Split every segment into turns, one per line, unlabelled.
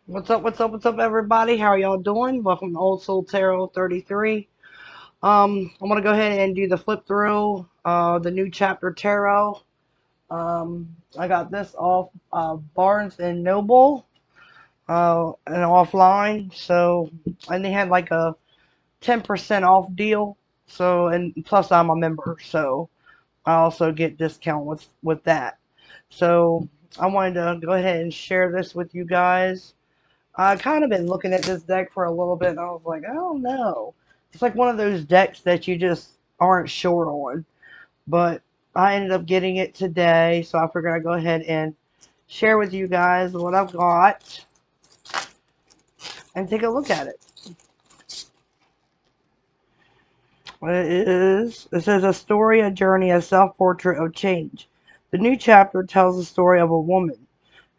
What's up, what's up, what's up, everybody? How are y'all doing? Welcome to Old Soul Tarot 33. I'm going to go ahead and do the flip through, the new chapter tarot. I got this off Barnes and Noble, and offline. So, and they had like a 10% off deal. So, and plus I'm a member, so I also get discount with that. So, I wanted to go ahead and share this with you guys. I kind of been looking at this deck for a little bit, and I was like, I don't know. It's like one of those decks that you just aren't sure on. But I ended up getting it today, so I figured I'd go ahead and share with you guys what I've got and take a look at it. What it is, it says a story, a journey, a self-portrait of change. The new chapter tells the story of a woman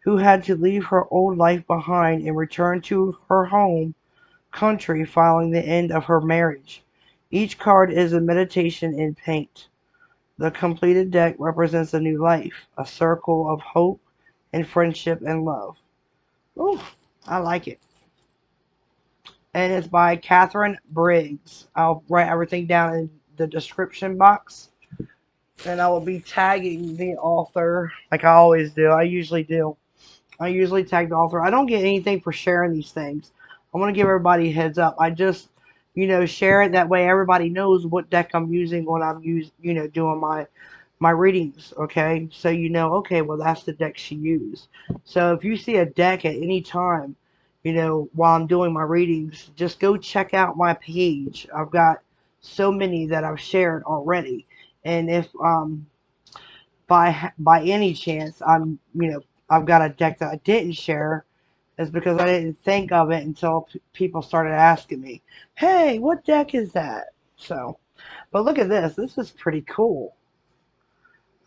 who had to leave her old life behind and return to her home country following the end of her marriage. Each card is a meditation in paint. The completed deck represents a new life, a circle of hope and friendship and love. Ooh, I like it. And it's by Kathryn Briggs. I'll write everything down in the description box. And I will be tagging the author like I always do. I usually do. I usually tag the author. I don't get anything for sharing these things. I want to give everybody a heads up. I just, share it that way everybody knows what deck I'm using when I'm doing my readings, okay? So okay, well that's the deck she used. So if you see a deck at any time, while I'm doing my readings, just go check out my page. I've got so many that I've shared already. And if by any chance I've got a deck that I didn't share, is because I didn't think of it until people started asking me, "Hey, what deck is that?" So, but look at this. This is pretty cool.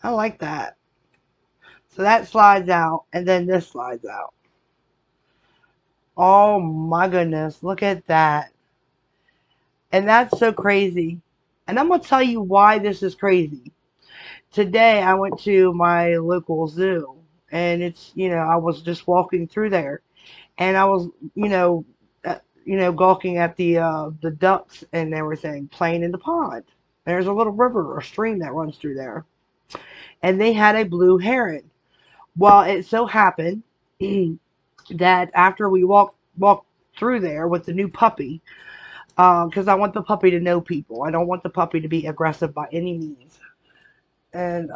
I like that. So that slides out, and then this slides out. Oh my goodness, look at that. And that's so crazy. And I'm going to tell you why this is crazy. Today I went to my local zoo, and I was just walking through there, and I was, gawking at the ducks and everything playing in the pond. There's a little river or stream that runs through there, and they had a blue heron. Well, it so happened that after we walked through there with the new puppy, because I want the puppy to know people. I don't want the puppy to be aggressive by any means. And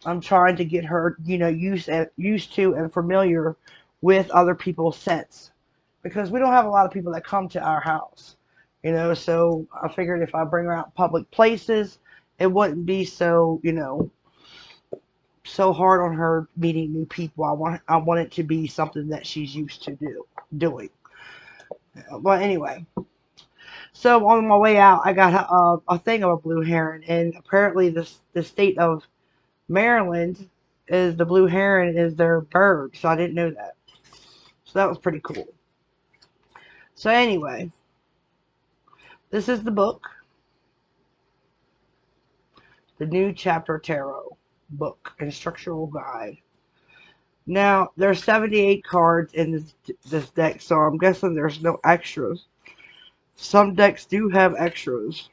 I'm trying to get her, used to and familiar with other people's scents, because we don't have a lot of people that come to our house, So I figured if I bring her out public places, it wouldn't be so, so hard on her meeting new people. I want it to be something that she's used to doing. But anyway, so on my way out, I got a thing of a blue heron, and apparently the state of Maryland is the blue heron is their bird, so I didn't know that. So that was pretty cool. So anyway, this is the book, the new chapter tarot book, instructional guide. Now there's 78 cards in this deck, so I'm guessing there's no extras. Some decks do have extras,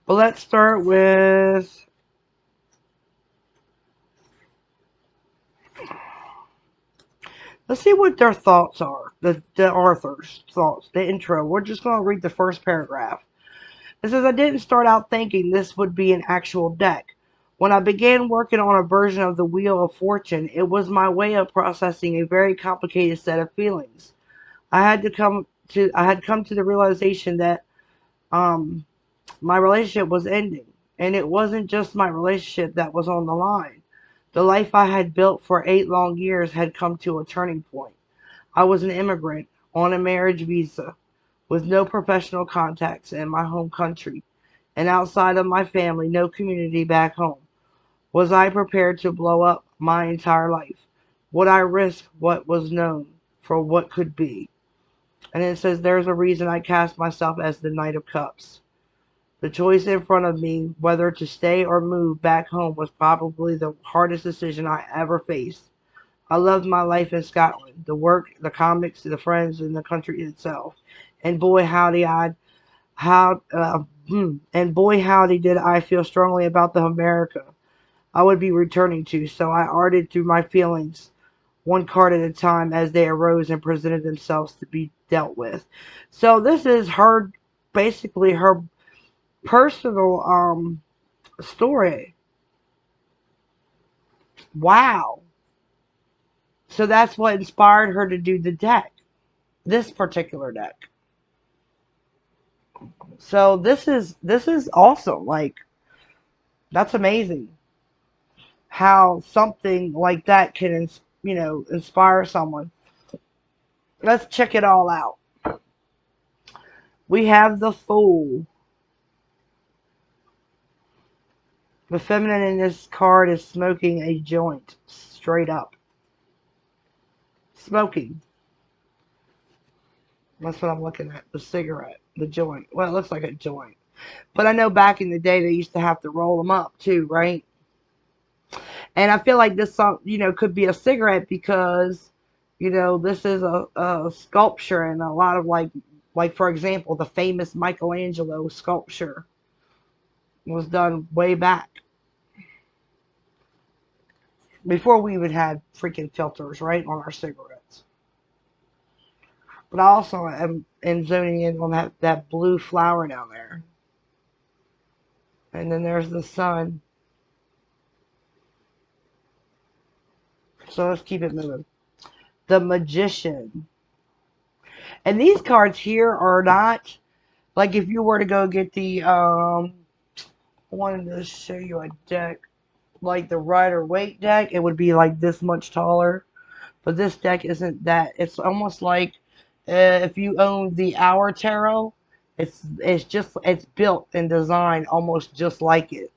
but let's start with. Let's see what their thoughts are. The author's thoughts, the intro. We're just going to read the first paragraph. It says, I didn't start out thinking this would be an actual deck. When I began working on a version of the Wheel of Fortune, it was my way of processing a very complicated set of feelings. I had come to the realization that um, my relationship was ending, and it wasn't just my relationship that was on the line. The life I had built for 8 long years had come to a turning point. I was an immigrant on a marriage visa with no professional contacts in my home country, and outside of my family, no community back home. Was I prepared to blow up my entire life? Would I risk what was known for what could be? And it says, there's a reason I cast myself as the Knight of Cups. The choice in front of me, whether to stay or move back home, was probably the hardest decision I ever faced. I loved my life in Scotland, the work, the comics, the friends, and the country itself. And boy, howdy, and boy, howdy, did I feel strongly about the America I would be returning to. So I arted through my feelings, one card at a time, as they arose and presented themselves to be dealt with. So this is her, basically her personal story. Wow. So that's what inspired her to do the deck, this particular deck. So this is awesome. Like, that's amazing how something like that can inspire someone. Let's check it all out. We have the Fool. The feminine in this card is smoking a joint, straight up. Smoking. That's what I'm looking at. The cigarette. The joint. Well, it looks like a joint. But I know back in the day they used to have to roll them up too, right? And I feel like this song, could be a cigarette because, this is a sculpture, and a lot of like for example, the famous Michelangelo sculpture was done way back before we even had freaking filters, right, on our cigarettes. But I also am zoning in on that blue flower down there. And then there's the sun. So let's keep it moving. The Magician. And these cards here are not, like if you were to go get the, I wanted to show you a deck, like the Rider-Waite deck, it would be like this much taller. But this deck isn't that. It's almost like if you own the Hour Tarot, it's built and designed almost just like it.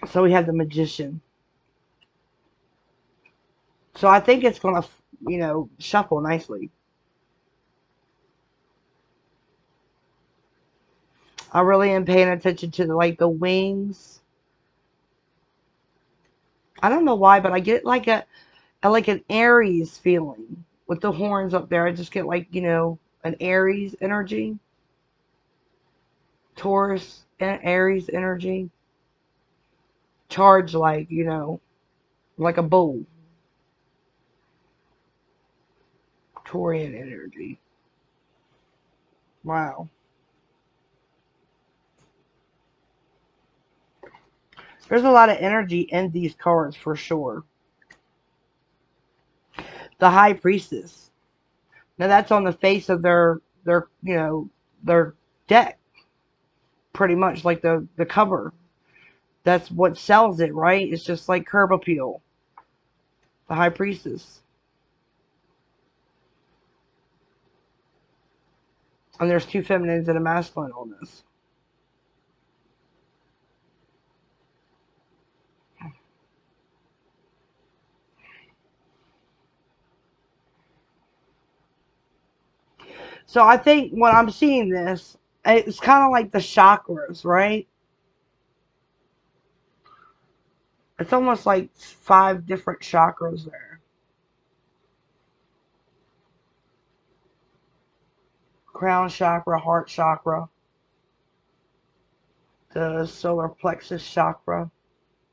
So we have the Magician. So I think it's gonna, shuffle nicely. I really am paying attention to the wings. I don't know why, but I get like an Aries feeling with the horns up there. I just get an Aries energy, Taurus and Aries energy, charged like a bull. Taurian energy. Wow. There's a lot of energy in these cards for sure. The High Priestess. Now that's on the face of their deck, pretty much like the cover. That's what sells it, right? It's just like curb appeal. The High Priestess. And there's two feminines and a masculine on this. So I think when I'm seeing this, it's kind of like the chakras, right? It's almost like 5 different chakras there. Crown chakra, heart chakra, the solar plexus chakra,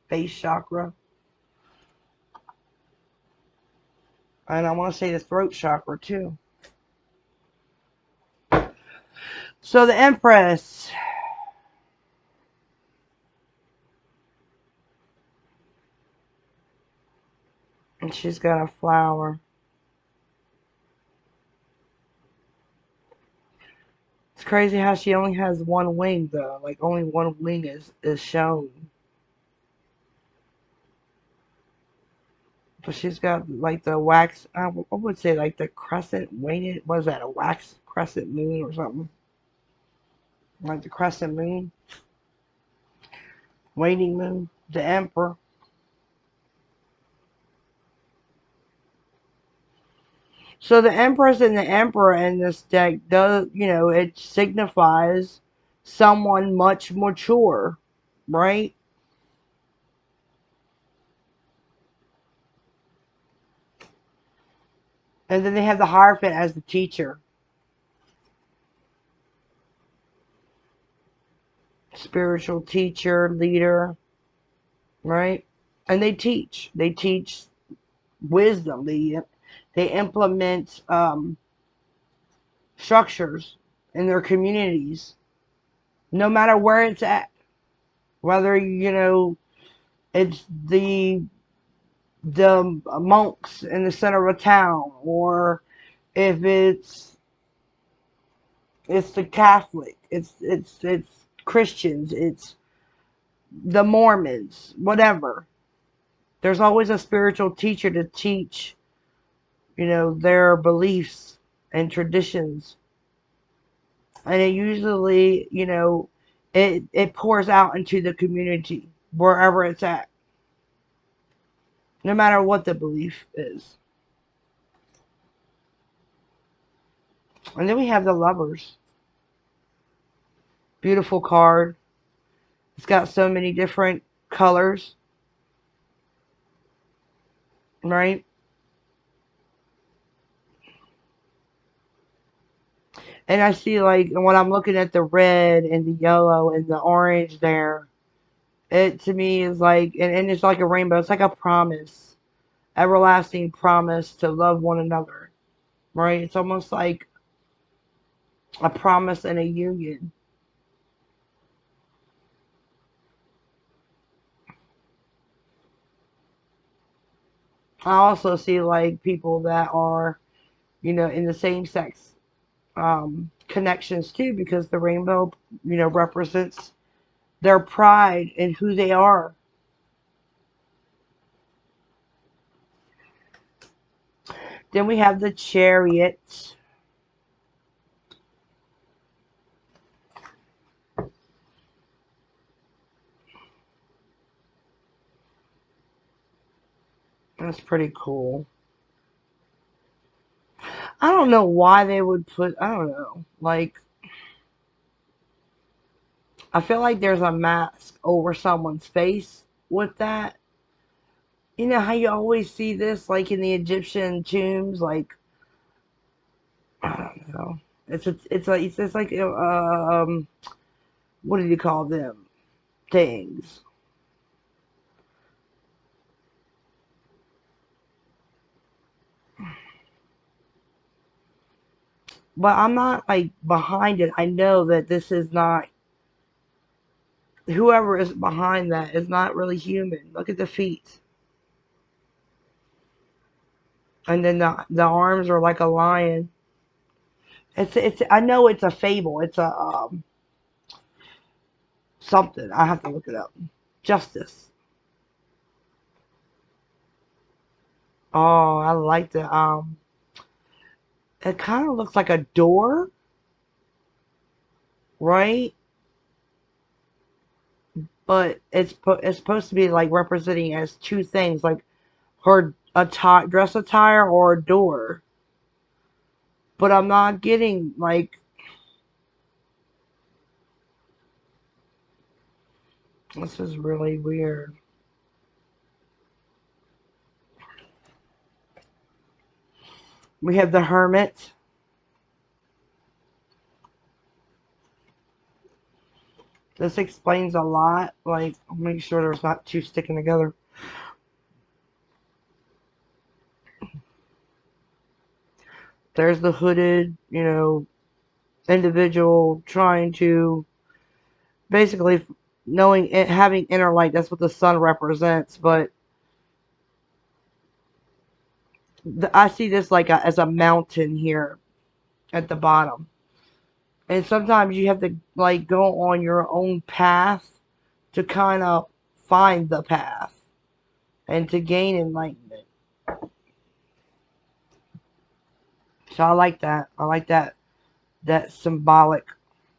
base chakra, and I want to say the throat chakra too. So the Empress. And she's got a flower. It's crazy how she only has one wing though. Like only one wing is shown. But she's got like the wax, I would say like the crescent waning, what is that, a wax crescent moon or something? Like the crescent moon, waning moon, the Emperor. So the Empress and the Emperor in this deck does, it signifies someone much mature, right? And then they have the Hierophant as the teacher, spiritual teacher, leader, right? And they teach. They teach wisdom. They implement structures in their communities, no matter where it's at. Whether it's the monks in the center of a town, or if it's the Catholic, it's Christians, it's the Mormons, whatever. There's always a spiritual teacher to teach, their beliefs and traditions. And it usually, it pours out into the community wherever it's at, no matter what the belief is. And then we have the Lovers. Beautiful card. It's got so many different colors, right? And I see, like, when I'm looking at the red and the yellow and the orange there, it to me is like, and it's like a rainbow. It's like a promise, everlasting promise to love one another, right? It's almost like a promise and a union. I also see, like, people that are, in the same sex connections too, because the rainbow, represents their pride in who they are. Then we have the Chariot. That's pretty cool. I don't know why they would put, I don't know. Like, I feel like there's a mask over someone's face with that. You know how you always see this, like in the Egyptian tombs, like, I don't know. It's like what do you call them? Things. But I'm not like behind it. I know that this is not, whoever is behind that is not really human. Look at the feet. And then the arms are like a lion. It's I know it's a fable. It's a something. I have to look it up. Justice. Oh, I like the it kind of looks like a door, right? But it's supposed to be like representing as two things, like her dress attire or a door. But I'm not getting, like, this is really weird. We have the Hermit. This explains a lot. Like, I'll make sure there's not two sticking together. There's the hooded, individual trying to basically knowing it, having inner light. That's what the sun represents. But I see this like as a mountain here at the bottom. And sometimes you have to like go on your own path to kind of find the path and to gain enlightenment. So I like that. I like that symbolic,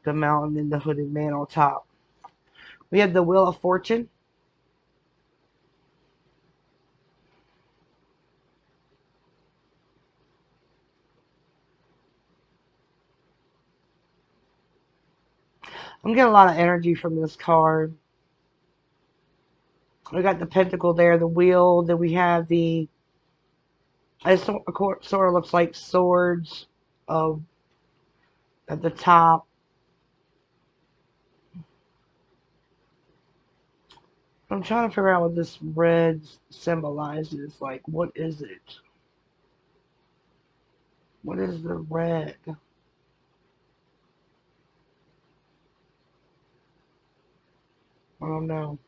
the mountain and the hooded man on top. We have the Wheel of Fortune. I'm getting a lot of energy from this card. We got the pentacle there, the wheel, then we have the It sort of looks like swords of at the top. I'm trying to figure out what this red symbolizes. Like, what is it? What is the red? I don't know.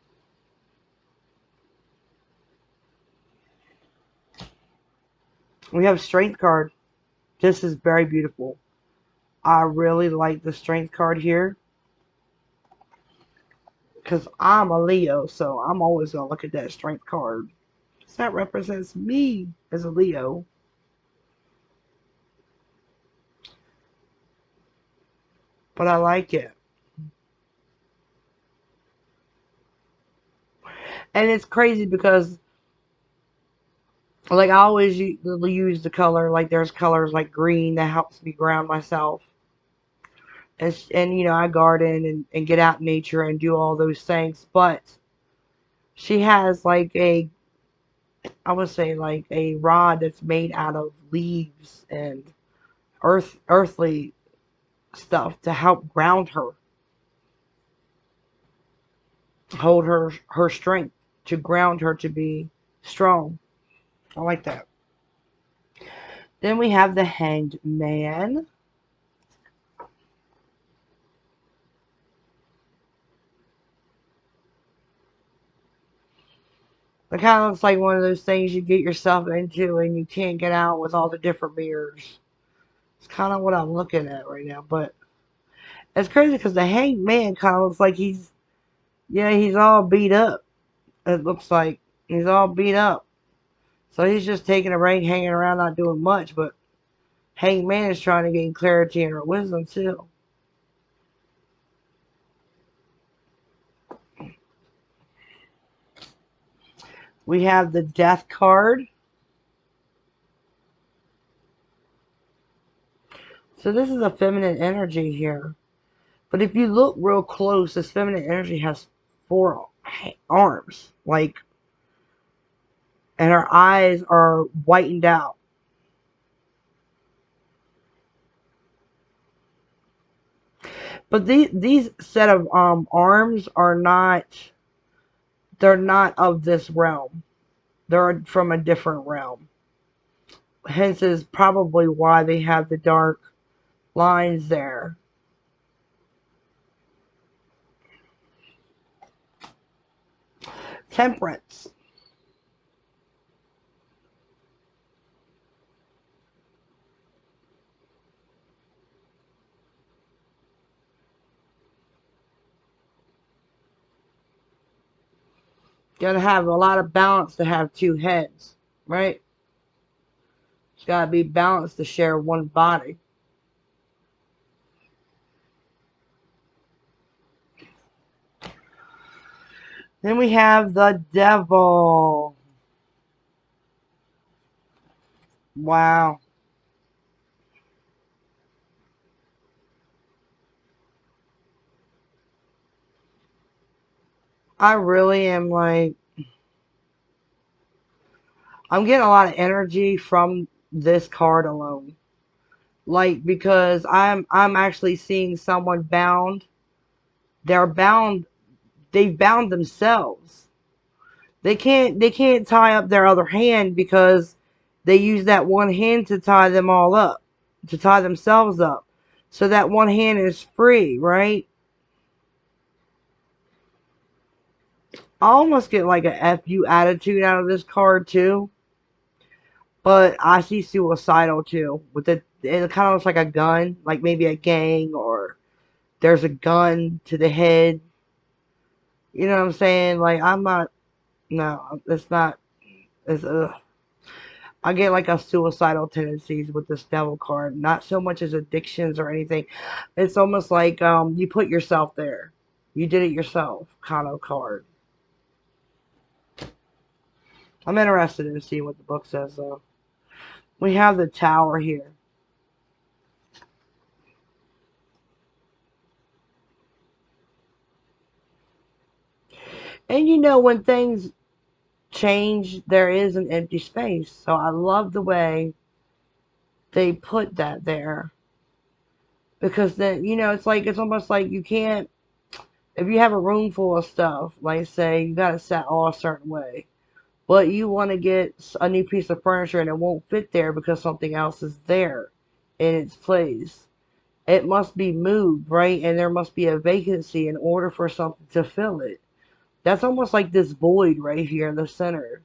We have strength card. This is very beautiful. I really like the strength card here because I'm a Leo, so I'm always going to look at that strength card. That represents me as a Leo. But I like it. And it's crazy because, like, I always use the color. Like, there's colors like green that helps me ground myself. And you know, I garden and get out in nature and do all those things. But she has like I would say like a rod that's made out of leaves and earthly stuff to help ground her, hold her strength, to ground her to be strong. I like that. Then we have the Hanged Man. It kind of looks like one of those things you get yourself into and you can't get out with all the different mirrors. It's kind of what I'm looking at right now. But it's crazy because the Hanged Man kind of looks like he's all beat up. It looks like he's all beat up. So he's just taking a break, hanging around, not doing much. But Hanged Man is trying to gain clarity and her wisdom too. We have the Death card. So this is a feminine energy here. But if you look real close, this feminine energy has 4 arms. Like, and her eyes are whitened out. But these set of arms are not, they're not of this realm. They're from a different realm. Hence is probably why they have the dark lines there. Temperance. Gotta have a lot of balance to have 2 heads, right? It's gotta be balanced to share one body. Then we have the devil. Wow. I really am like, I'm getting a lot of energy from this card alone. Like, because I'm actually seeing someone bound. They're bound. They've bound themselves. They can't tie up their other hand because they use that one hand to tie them all up, to tie themselves up. So that one hand is free, right? I almost get like a FU attitude out of this card too. But I see suicidal too. With it kind of looks like a gun, like maybe a gang, or there's a gun to the head. You know what I'm saying? Like, I'm not. No, it's not. It's I get like a suicidal tendencies with this devil card. Not so much as addictions or anything. It's almost like you put yourself there. You did it yourself kind of card. I'm interested in seeing what the book says though. We have the Tower here. And you know, when things change, there is an empty space. So I love the way they put that there. Because then, you know, it's almost like you can't, if you have a room full of stuff, like say you got it set all a certain way, but you want to get a new piece of furniture and it won't fit there because something else is there in its place. It must be moved, right? And there must be a vacancy in order for something to fill it. That's almost like this void right here in the center.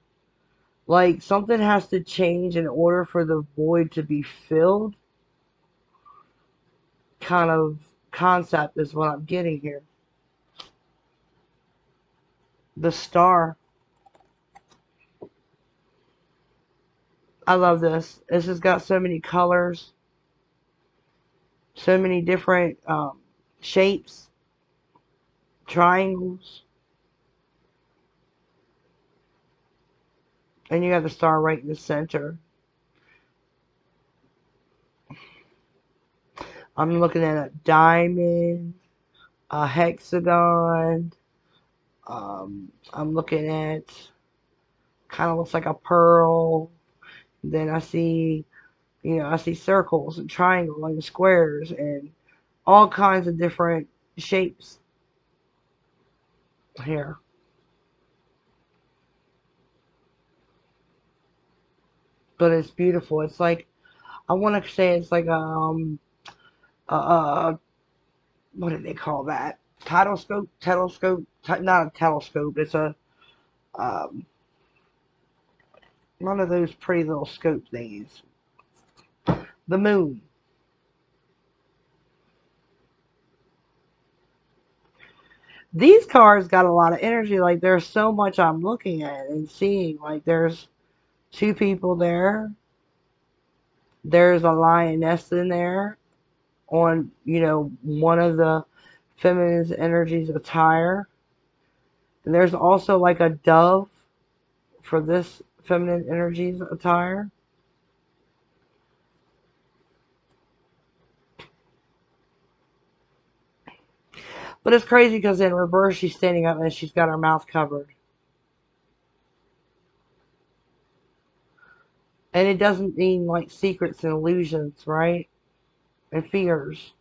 Like something has to change in order for the void to be filled. Kind of concept is what I'm getting here. The star. I love this. This has got so many colors, so many different shapes, triangles, and you got the star right in the center. I'm looking at a diamond, a hexagon. I'm looking at kind of looks like a pearl. Then I see, you know, I see circles and triangles and squares and all kinds of different shapes here. But it's beautiful. It's like, I want to say it's like uh, what do they call that? Telescope, not a telescope. It's a um, one of those pretty little scope things. The moon. These cards got a lot of energy. Like there's so much I'm looking at and seeing. Like there's two people there. There's a lioness in there on, you know, one of the feminine energies attire. And there's also like a dove for this feminine energies attire. But it's crazy because in reverse she's standing up and she's got her mouth covered. And it doesn't mean like secrets and illusions, right? And fears.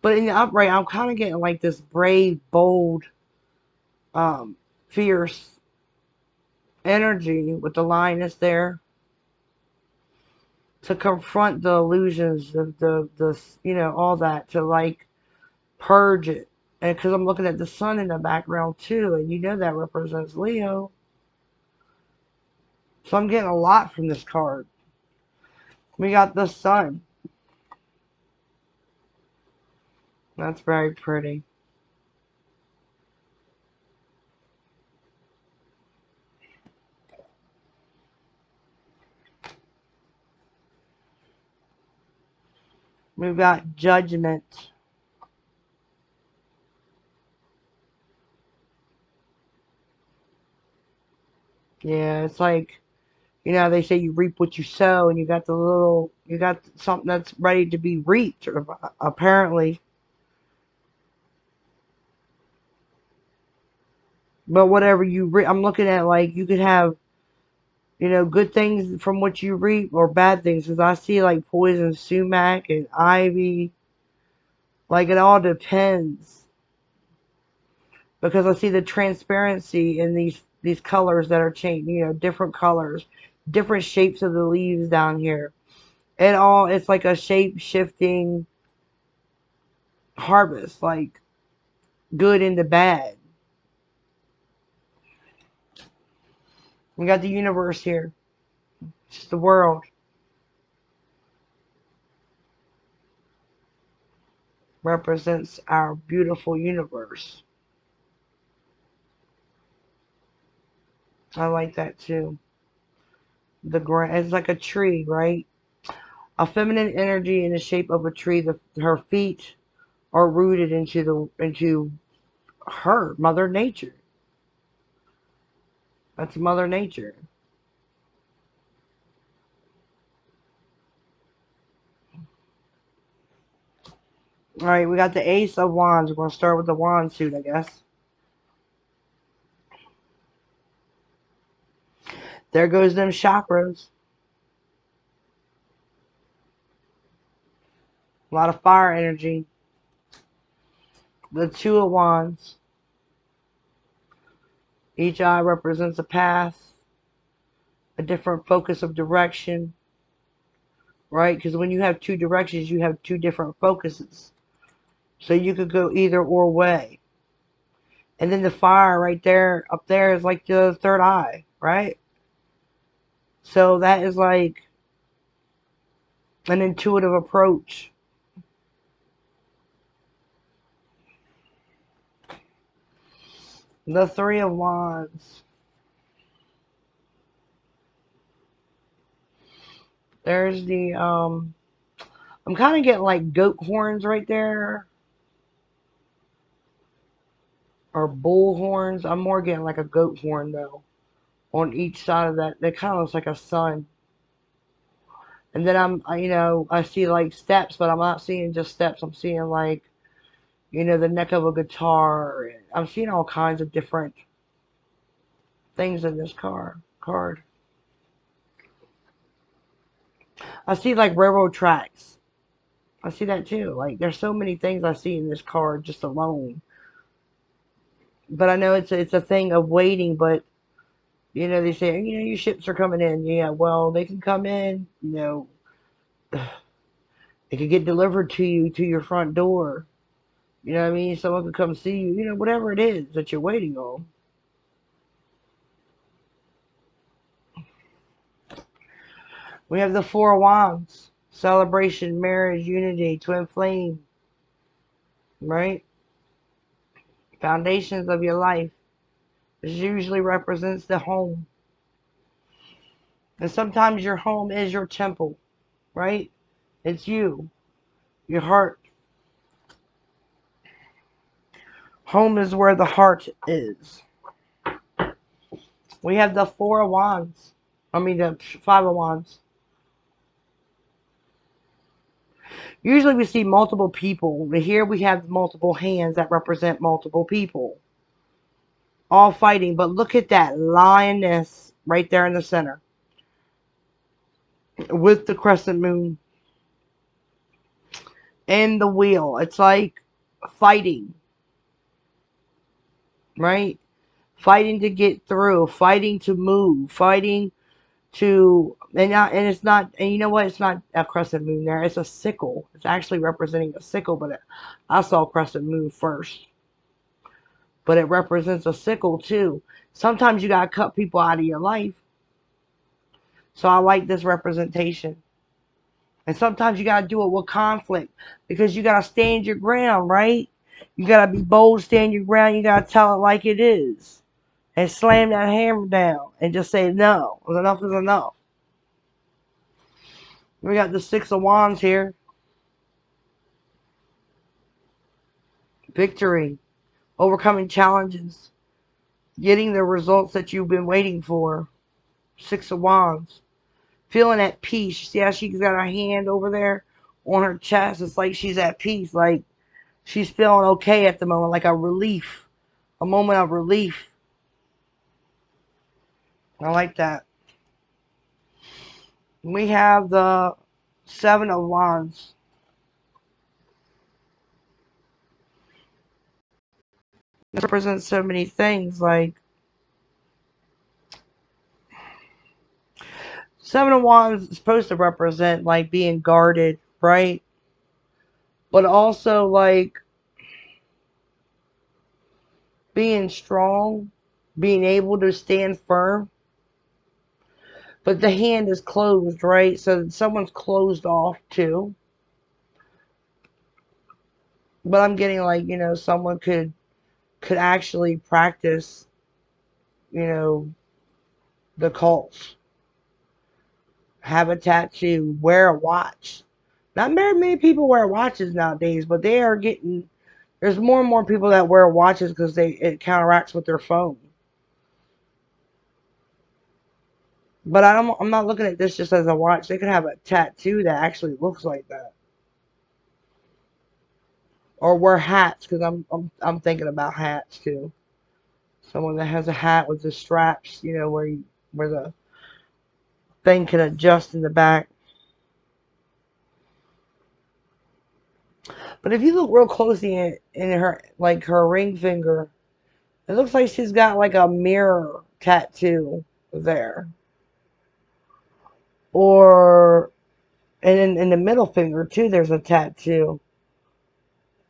But in the upright, I'm kind of getting like this brave, bold, um, fierce energy with the lioness there to confront the illusions of the you know, all that, to like purge it. And because I'm looking at the sun in the background too, and you know that represents Leo. So I'm getting a lot from this card. We got the sun. That's very pretty. We've got judgment. Yeah, it's like, you know, they say you reap what you sow, and you got something that's ready to be reaped, apparently. But whatever I'm looking at, like, you could have, you know, good things from what you reap or bad things. Because I see, like, poison sumac and ivy. Like, it all depends. Because I see the transparency in these colors that are changing, you know, different colors, different shapes of the leaves down here. It's like a shape shifting harvest, like good into bad. We got the universe here, just the world represents our beautiful universe. I like that too. The ground, it's like a tree, right? A feminine energy in the shape of a tree. Her feet are rooted into her, Mother Nature. That's Mother Nature. Alright, we got the Ace of Wands. We're going to start with the wand suit, I guess. There goes them chakras. A lot of fire energy. The Two of Wands. Each eye represents a path, a different focus of direction, right? Because when you have two directions, you have two different focuses. So you could go either or way. And then the fire right there, up there, is like the third eye, right? So that is like an intuitive approach. The Three of Wands. There's the, I'm kind of getting like goat horns right there. Or bull horns. I'm more getting like a goat horn though. On each side of that. That kind of looks like a sun. And then I see like steps, but I'm not seeing just steps. I'm seeing like, the neck of a guitar. I'm seeing all kinds of different things in this card. I see like railroad tracks. I see that too. Like there's so many things I see in this card just alone. But I know it's a thing of waiting. But they say your ships are coming in. Yeah, well they can come in. It could get delivered to you to your front door. You know what I mean? Someone could come see you. Whatever it is that you're waiting on. We have the Four of Wands. Celebration, marriage, unity, twin flame. Right? Foundations of your life. This usually represents the home. And sometimes your home is your temple. Right? It's you. Your heart. Home is where the heart is. We have the Four of Wands. The Five of Wands. Usually we see multiple people. But here we have multiple hands that represent multiple people. All fighting. But look at that lioness right there in the center. With the crescent moon. And the wheel. It's like fighting. Right? Fighting to get through. Fighting to move. Fighting to... And it's not... And you know what? It's not a crescent moon there. It's a sickle. It's actually representing a sickle. But I saw crescent moon first. But it represents a sickle too. Sometimes you gotta cut people out of your life. So I like this representation. And sometimes you gotta do it with conflict. Because you gotta stand your ground, right? You gotta be bold, stand your ground. You gotta tell it like it is. And slam that hammer down. And just say no. Enough is enough. We got the Six of Wands here. Victory. Overcoming challenges. Getting the results that you've been waiting for. Six of Wands. Feeling at peace. See how she's got her hand over there on her chest? It's like she's at peace. Like she's feeling okay at the moment. Like a relief. A moment of relief. I like that. We have the Seven of Wands. This represents so many things. Like Seven of Wands is supposed to represent like being guarded, right? But also like being strong, being able to stand firm. But the hand is closed, right? So someone's closed off too. But I'm getting like, someone could actually practice, the cults. Have a tattoo, wear a watch. Not very many people wear watches nowadays, but they are getting, there's more and more people that wear watches because it counteracts with their phone. But I'm not looking at this just as a watch. They could have a tattoo that actually looks like that. or wear hats, because I'm thinking about hats too. Someone that has a hat with the straps, you know, where the thing can adjust in the back. But if you look real closely in her, like her ring finger, it looks like she's got like a mirror tattoo there. Or, and in the middle finger too, there's a tattoo.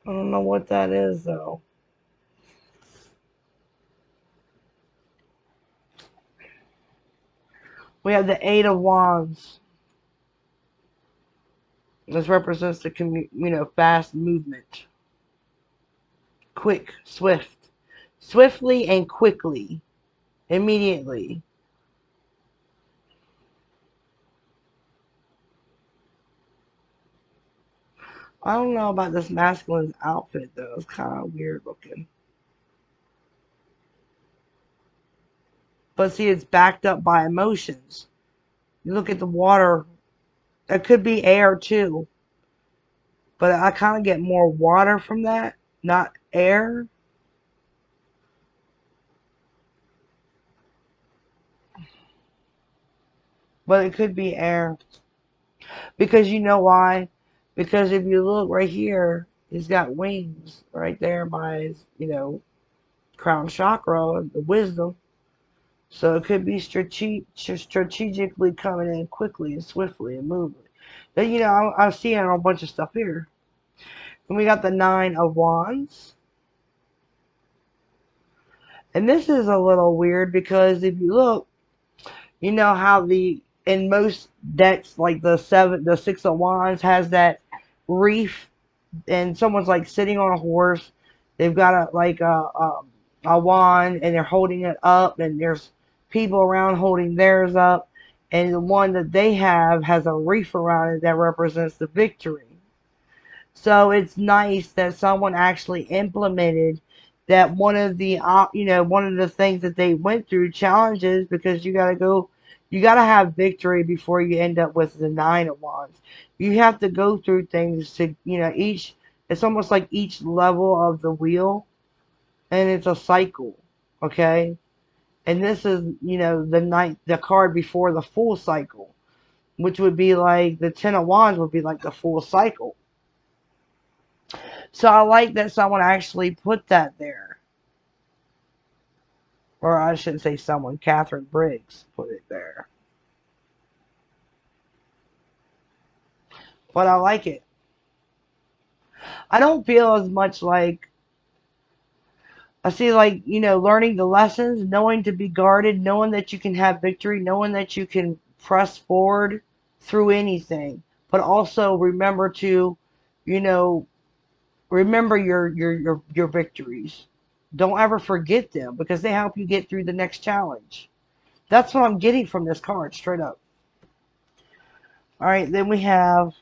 I don't know what that is though. We have the Eight of Wands. This represents the fast movement, quick, swift, swiftly and quickly, immediately. I don't know about this masculine's outfit though. It's kind of weird looking. But see, it's backed up by emotions. You look at the water. It could be air too, but I kind of get more water from that, not air. But it could be air. Because you know why? Because if you look right here, he's got wings right there by his, crown chakra, the wisdom. So it could be strategically coming in quickly and swiftly and moving. But, I'm seeing a bunch of stuff here. And we got the Nine of Wands. And this is a little weird because if you look, you know how in most decks, like the Six of Wands has that reef, and someone's like sitting on a horse. They've got a wand, and they're holding it up, and there's people around holding theirs up, and the one that they have has a reef around it that represents the victory. So it's nice that someone actually implemented that. One of the things that they went through challenges, because you gotta have victory before you end up with the Nine of Wands. You have to go through things to, it's almost like each level of the wheel, and it's a cycle, okay? And this is, the card before the full cycle, which would be like the Ten of Wands would be like the full cycle. So I like that someone actually put that there. Or I shouldn't say someone, Kathryn Briggs put it there. But I like it. I don't feel as much like, I see like, learning the lessons, knowing to be guarded, knowing that you can have victory, knowing that you can press forward through anything. But also remember to, you know, remember your victories. Don't ever forget them because they help you get through the next challenge. That's what I'm getting from this card, straight up. All right, then we have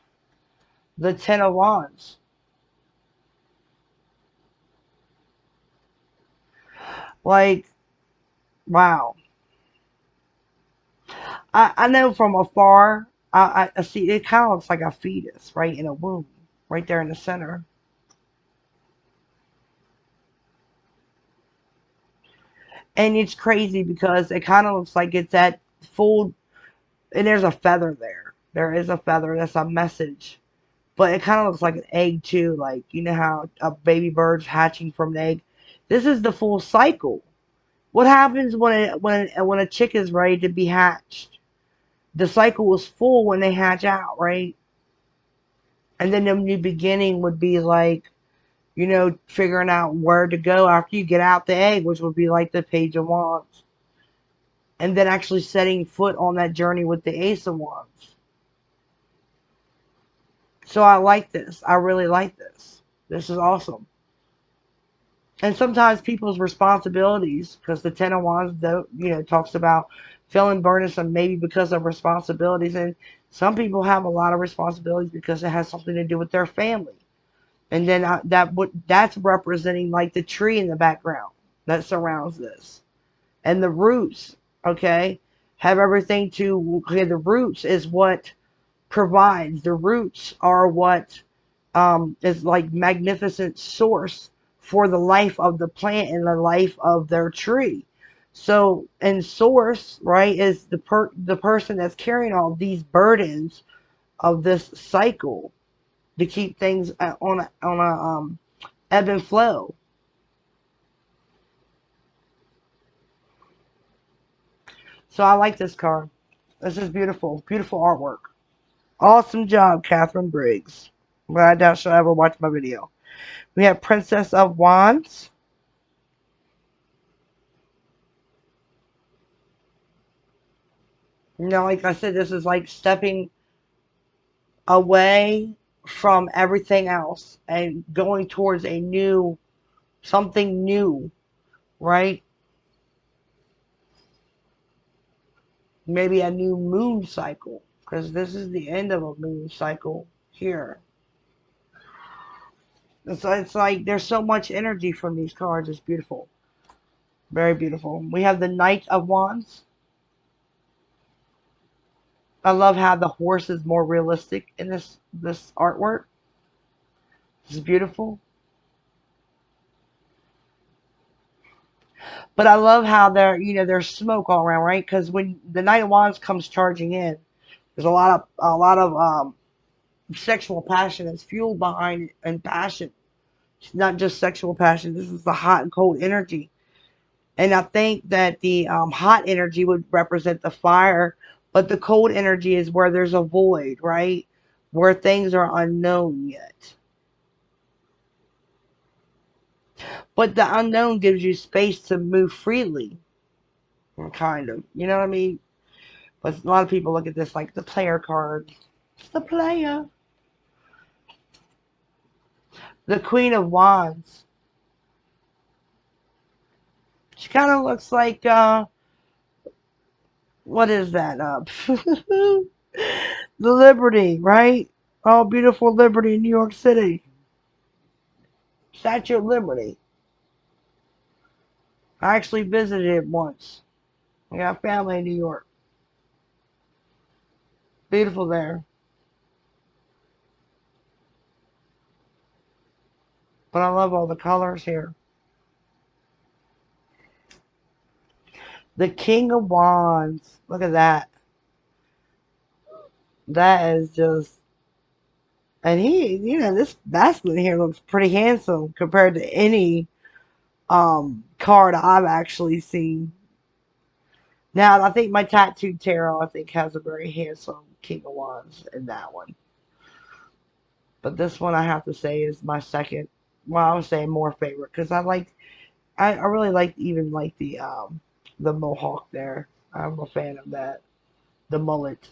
the Ten of Wands. Like, wow. I know from afar, I see it kind of looks like a fetus, right, in a womb, right there in the center. And it's crazy because it kind of looks like it's at full, and there's a feather there. There is a feather. That's a message. But it kind of looks like an egg too. Like, you know how a baby bird's hatching from an egg? This is the full cycle. What happens when a chick is ready to be hatched? The cycle is full when they hatch out, right? And then the new beginning would be like, figuring out where to go after you get out the egg, which would be like the Page of Wands. And then actually setting foot on that journey with the Ace of Wands. So I like this. I really like this. This is awesome. And sometimes people's responsibilities, because the Ten of Wands, talks about feeling burdensome maybe because of responsibilities. And some people have a lot of responsibilities because it has something to do with their family. And then that's representing like the tree in the background that surrounds this. And the roots, okay, have everything to, okay, the roots is what provides. The roots are what is like magnificent source for the life of the plant and the life of their tree. So, and source, right, is the person that's carrying all these burdens of this cycle to keep things on a ebb and flow. So I like this card. This is beautiful, beautiful artwork. Awesome job, Kathryn Briggs. But I doubt she'll ever watch my video. We have Princess of Wands. You know, like I said, this is like stepping away from everything else and going towards a new, something new, right? Maybe a new moon cycle, because this is the end of a moon cycle here. So it's like there's so much energy from these cards. It's beautiful. Very beautiful. We have the Knight of Wands. I love how the horse is more realistic in this artwork. It's beautiful. But I love how there's smoke all around, right? Because when the Knight of Wands comes charging in, there's a lot of sexual passion that's fueled behind it, and passion. It's not just sexual passion. This is the hot and cold energy. And I think that the hot energy would represent the fire, but the cold energy is where there's a void, right? Where things are unknown yet. But the unknown gives you space to move freely, kind of. You know what I mean? But a lot of people look at this like the player card. It's the player. The Queen of Wands. She kind of looks like, what is that? The Liberty, right? Oh, beautiful Liberty in New York City. Statue of Liberty. I actually visited it once. I got family in New York. Beautiful there. But I love all the colors here. The King of Wands. Look at that. That is just, and this masculine here looks pretty handsome compared to any card I've actually seen. Now I think my tattooed tarot I think has a very handsome King of Wands in that one. But this one I have to say is my second, well, I would say more favorite, because I really like even like the mohawk there. I'm a fan of that. The mullet.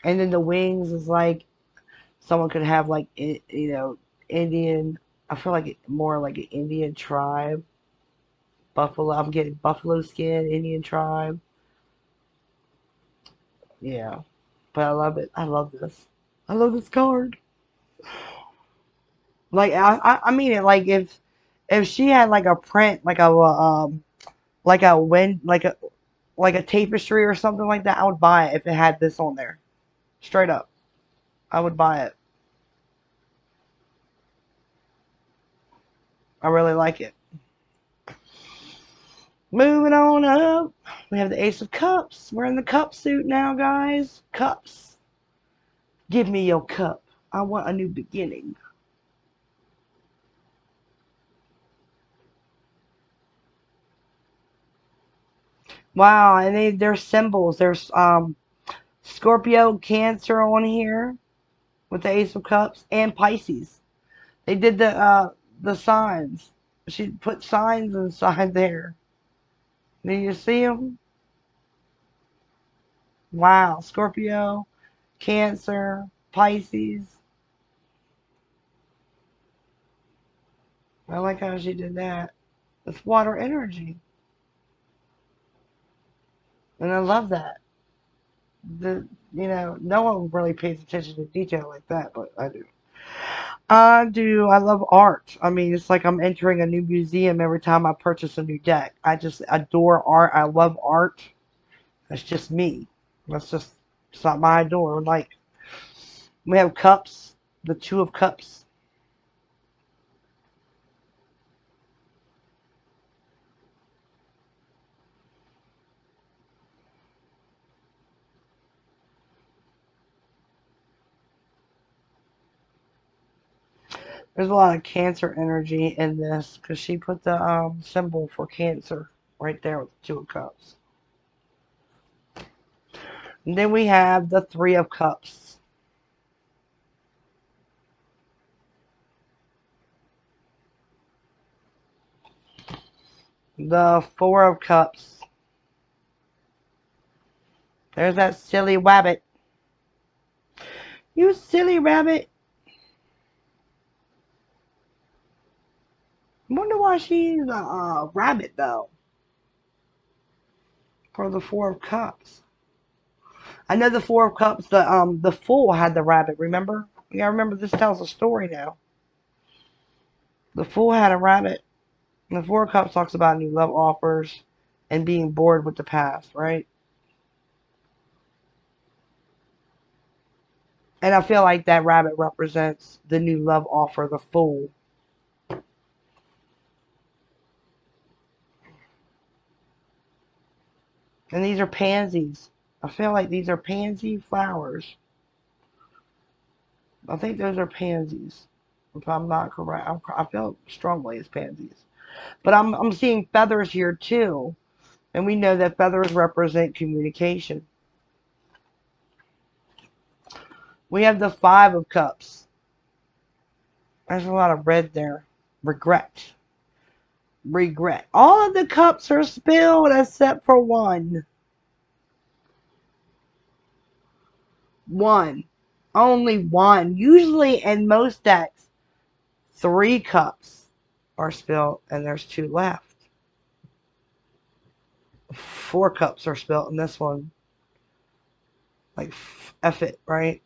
And then the wings is like someone could have like Indian. I feel like more like an Indian tribe. Buffalo. I'm getting buffalo skin, Indian tribe. Yeah, but I love it. I love this. I love this card. Like I mean it. Like if she had like a print, like a wind, like a tapestry or something like that, I would buy it if it had this on there. Straight up, I would buy it. I really like it. Moving on up, we have the Ace of Cups. We're in the cup suit now, guys. Cups. Give me your cup. I want a new beginning. Wow, and there's symbols. There's Scorpio, Cancer on here with the Ace of Cups, and Pisces. They did the signs. She put signs inside there. Do you see them? Wow, Scorpio, Cancer, Pisces. I like how she did that. It's water energy, and I love that. No one really pays attention to detail like that, but I do. I do. I love art. I mean, it's like I'm entering a new museum every time I purchase a new deck. I just adore art. I love art. That's just me. That's just something I adore. Like, We have cups, the Two of Cups. There's a lot of Cancer energy in this because she put the symbol for Cancer right there with the Two of Cups. And then we have the Three of Cups. The Four of Cups. There's that silly rabbit. You silly rabbit. I wonder why she's a rabbit though. For the Four of Cups. I know the Four of Cups, the Fool had the rabbit, remember? Yeah, I remember this tells a story now. The Fool had a rabbit. And the Four of Cups talks about new love offers and being bored with the past, right? And I feel like that rabbit represents the new love offer, the Fool. And these are pansies. I feel like these are pansy flowers. I think those are pansies. If I'm not correct, I feel strongly it's pansies. But I'm seeing feathers here too. And we know that feathers represent communication. We have the Five of Cups. There's a lot of red there. Regret. Regret. All of the cups are spilled except for one. One. Only one. Usually in most decks, 3 cups are spilled and there's 2 left. 4 cups are spilled in this one. Like, F it, right?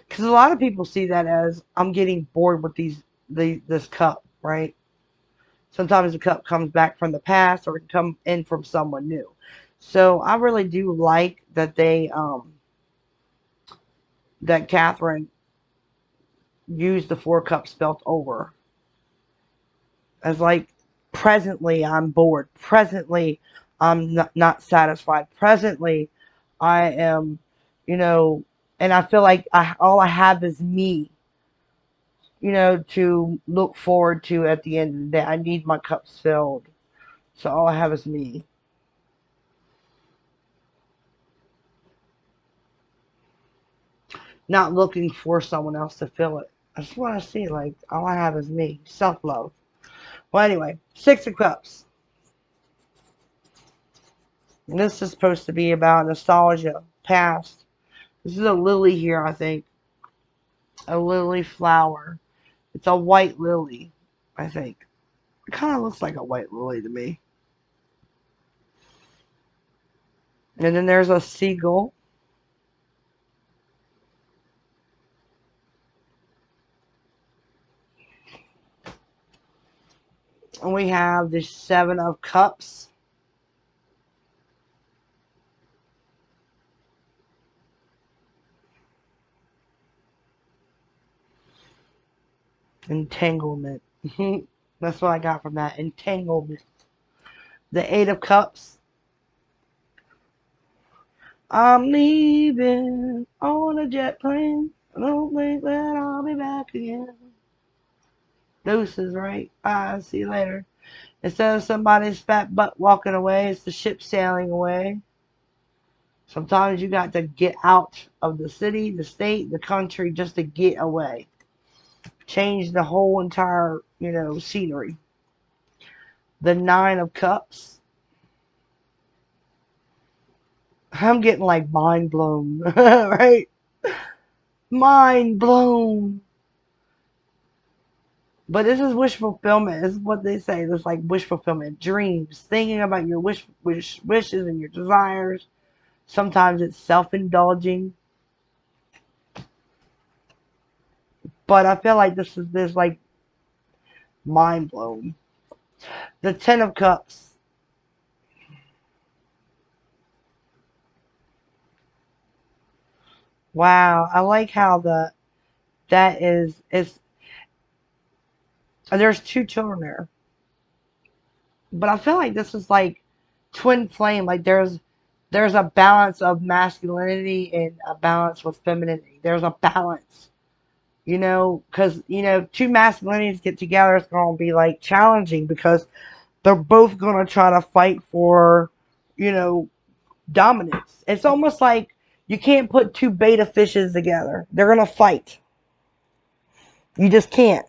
Because a lot of people see that as, I'm getting bored with this cup, right? Sometimes the cup comes back from the past or it can come in from someone new. So I really do like that that Kathryn used the 4 cups spelt over. As like, presently I'm bored. Presently I'm not satisfied. Presently I am, and I feel like all I have is me, to look forward to at the end of the day. I need my cups filled. So all I have is me. Not looking for someone else to fill it. I just want to see, like, all I have is me. Self-love. Well, anyway, 6 of Cups. And this is supposed to be about nostalgia, past. This is a lily here, I think. A lily flower. It's a white lily, I think. It kind of looks like a white lily to me. And then there's a seagull. And we have the 7 of Cups. Entanglement. That's what I got from that. Entanglement. The 8 of Cups. I'm leaving on a jet plane. I don't think that I'll be back again. Deuces, right? Bye. See you later. Instead of somebody's fat butt walking away, it's the ship sailing away. Sometimes you got to get out of the city, the state, the country just to get away. Change the whole entire, scenery. The 9 of Cups. I'm getting like mind blown, right? Mind blown. But this is wish fulfillment. This is what they say. This is like wish fulfillment. Dreams. Thinking about your wishes and your desires. Sometimes it's self-indulging. But I feel like this like mind blown. The 10 of Cups. Wow, I like how that is. There's two children there, but I feel like this is like twin flame. Like there's a balance of masculinity and a balance with femininity. There's a balance, because two masculinities get together. It's gonna be like challenging because they're both gonna try to fight for, you know, dominance. It's almost like you can't put two beta fishes together. They're gonna fight. You just can't.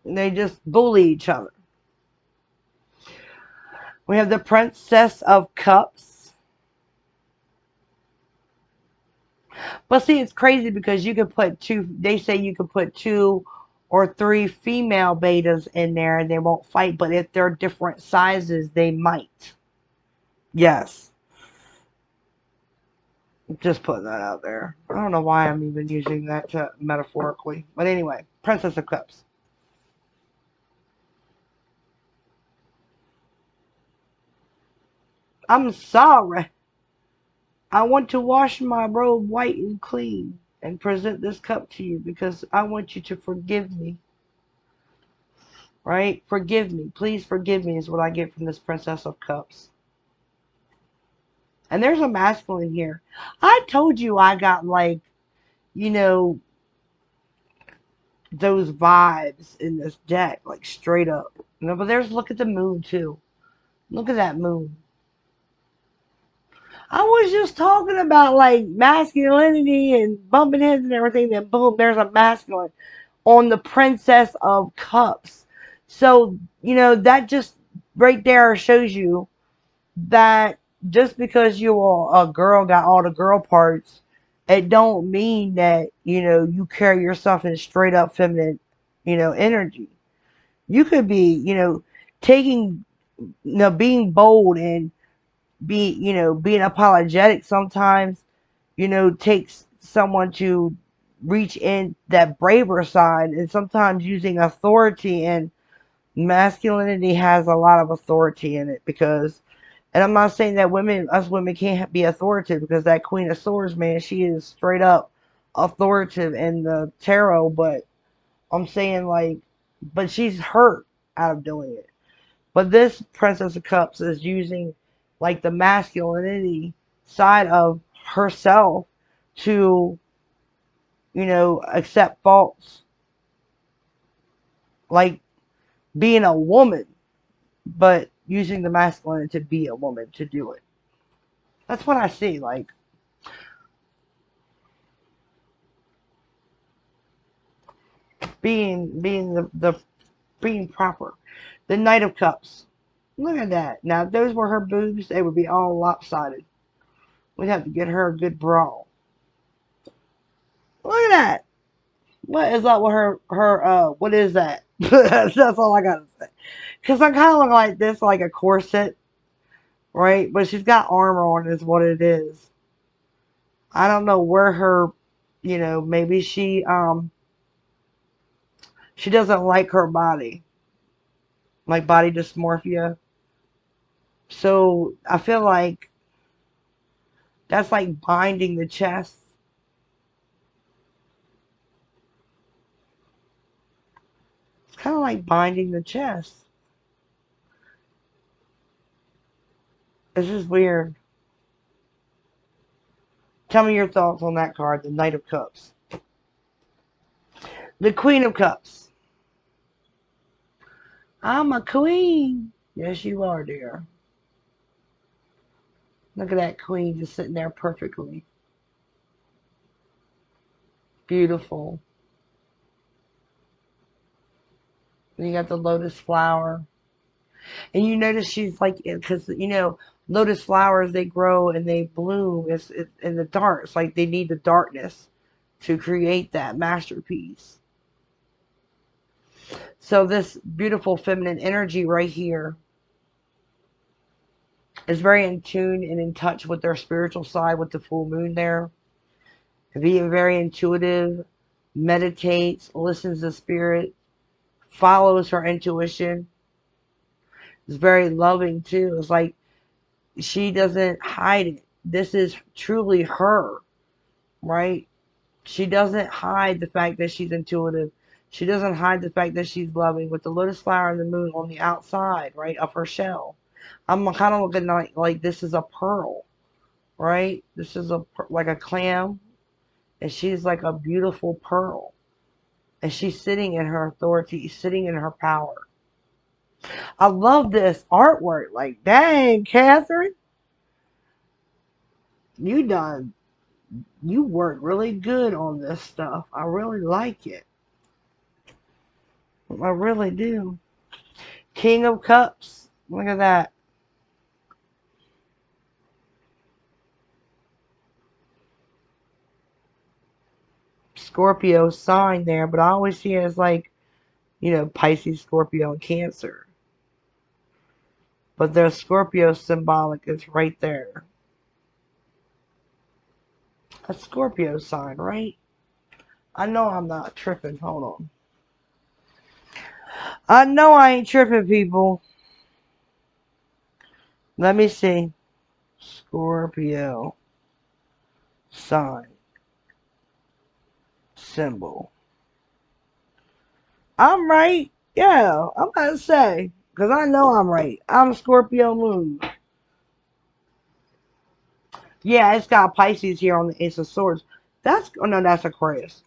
They just bully each other. We have the Princess of Cups. But see, it's crazy because you could put two, they say you could put two or three female betas in there and they won't fight. But if they're different sizes, they might. Yes. Just putting that out there. I don't know why I'm even using that metaphorically. But anyway, Princess of Cups. I'm sorry. I want to wash my robe white and clean and present this cup to you because I want you to forgive me. Right? Forgive me. Please forgive me is what I get from this Princess of Cups. And there's a masculine here. I told you I got like, you know, those vibes in this deck, like straight up. But there's, look at the moon too. Look at that moon. I was just talking about like masculinity and bumping heads and everything. Then boom, there's a masculine on the Princess of Cups. So, that just right there shows you that just because you are a girl got all the girl parts, it don't mean that, you carry yourself in straight up feminine, energy. You could be, taking, being bold and being apologetic sometimes, takes someone to reach in that braver side and sometimes using authority, and masculinity has a lot of authority in it because, and I'm not saying that us women can't be authoritative because that Queen of Swords, man, she is straight up authoritative in the tarot, but I'm saying like, but she's hurt out of doing it. But this Princess of Cups is using like the masculinity side of herself to, accept faults. Like being a woman, but using the masculine to be a woman to do it. That's what I see. Like being the being proper. The Knight of Cups. Look at that. Now, if those were her boobs, they would be all lopsided. We'd have to get her a good bra. Look at that. What is up with what is that? That's all I gotta say. Because I kind of look like this, like a corset, right? But she's got armor on, is what it is. I don't know where her, maybe she doesn't like her body, like body dysmorphia. So I feel like that's like binding the chest. It's kind of like binding the chest. This is weird. Tell me your thoughts on that card, the Knight of Cups. The Queen of Cups. I'm a queen. Yes, you are, dear. Look at that queen just sitting there perfectly. Beautiful. And you got the lotus flower. And you notice she's like, because, lotus flowers, they grow and they bloom. It's in the dark. It's like they need the darkness to create that masterpiece. So this beautiful feminine energy right here is very in tune and in touch with their spiritual side with the full moon there. Being very intuitive, meditates, listens to spirit, follows her intuition. Is very loving too. It's like she doesn't hide it. this is truly her, right? She doesn't hide the fact that she's intuitive. She doesn't hide the fact that she's loving with the lotus flower and the moon on the outside, right, of her shell. I'm kind of looking like this is a pearl, right? This is like a clam, and she's like a beautiful pearl. And she's sitting in her authority, sitting in her power. I love this artwork. Like, dang, Kathryn, you done, you worked really good on this stuff. I really like it. I really do. King of Cups. Look at that. Scorpio sign there, but I always see it as like, Pisces, Scorpio, and Cancer. But the Scorpio symbolic is right there. A Scorpio sign, right? I know I'm not tripping. Hold on. I know I ain't tripping, people. Let me see. Scorpio sign symbol. I'm right. Yeah, I'm about to say. Because I know I'm right. I'm Scorpio moon. Yeah, it's got Pisces here on the Ace of Swords. Oh no, that's Aquarius.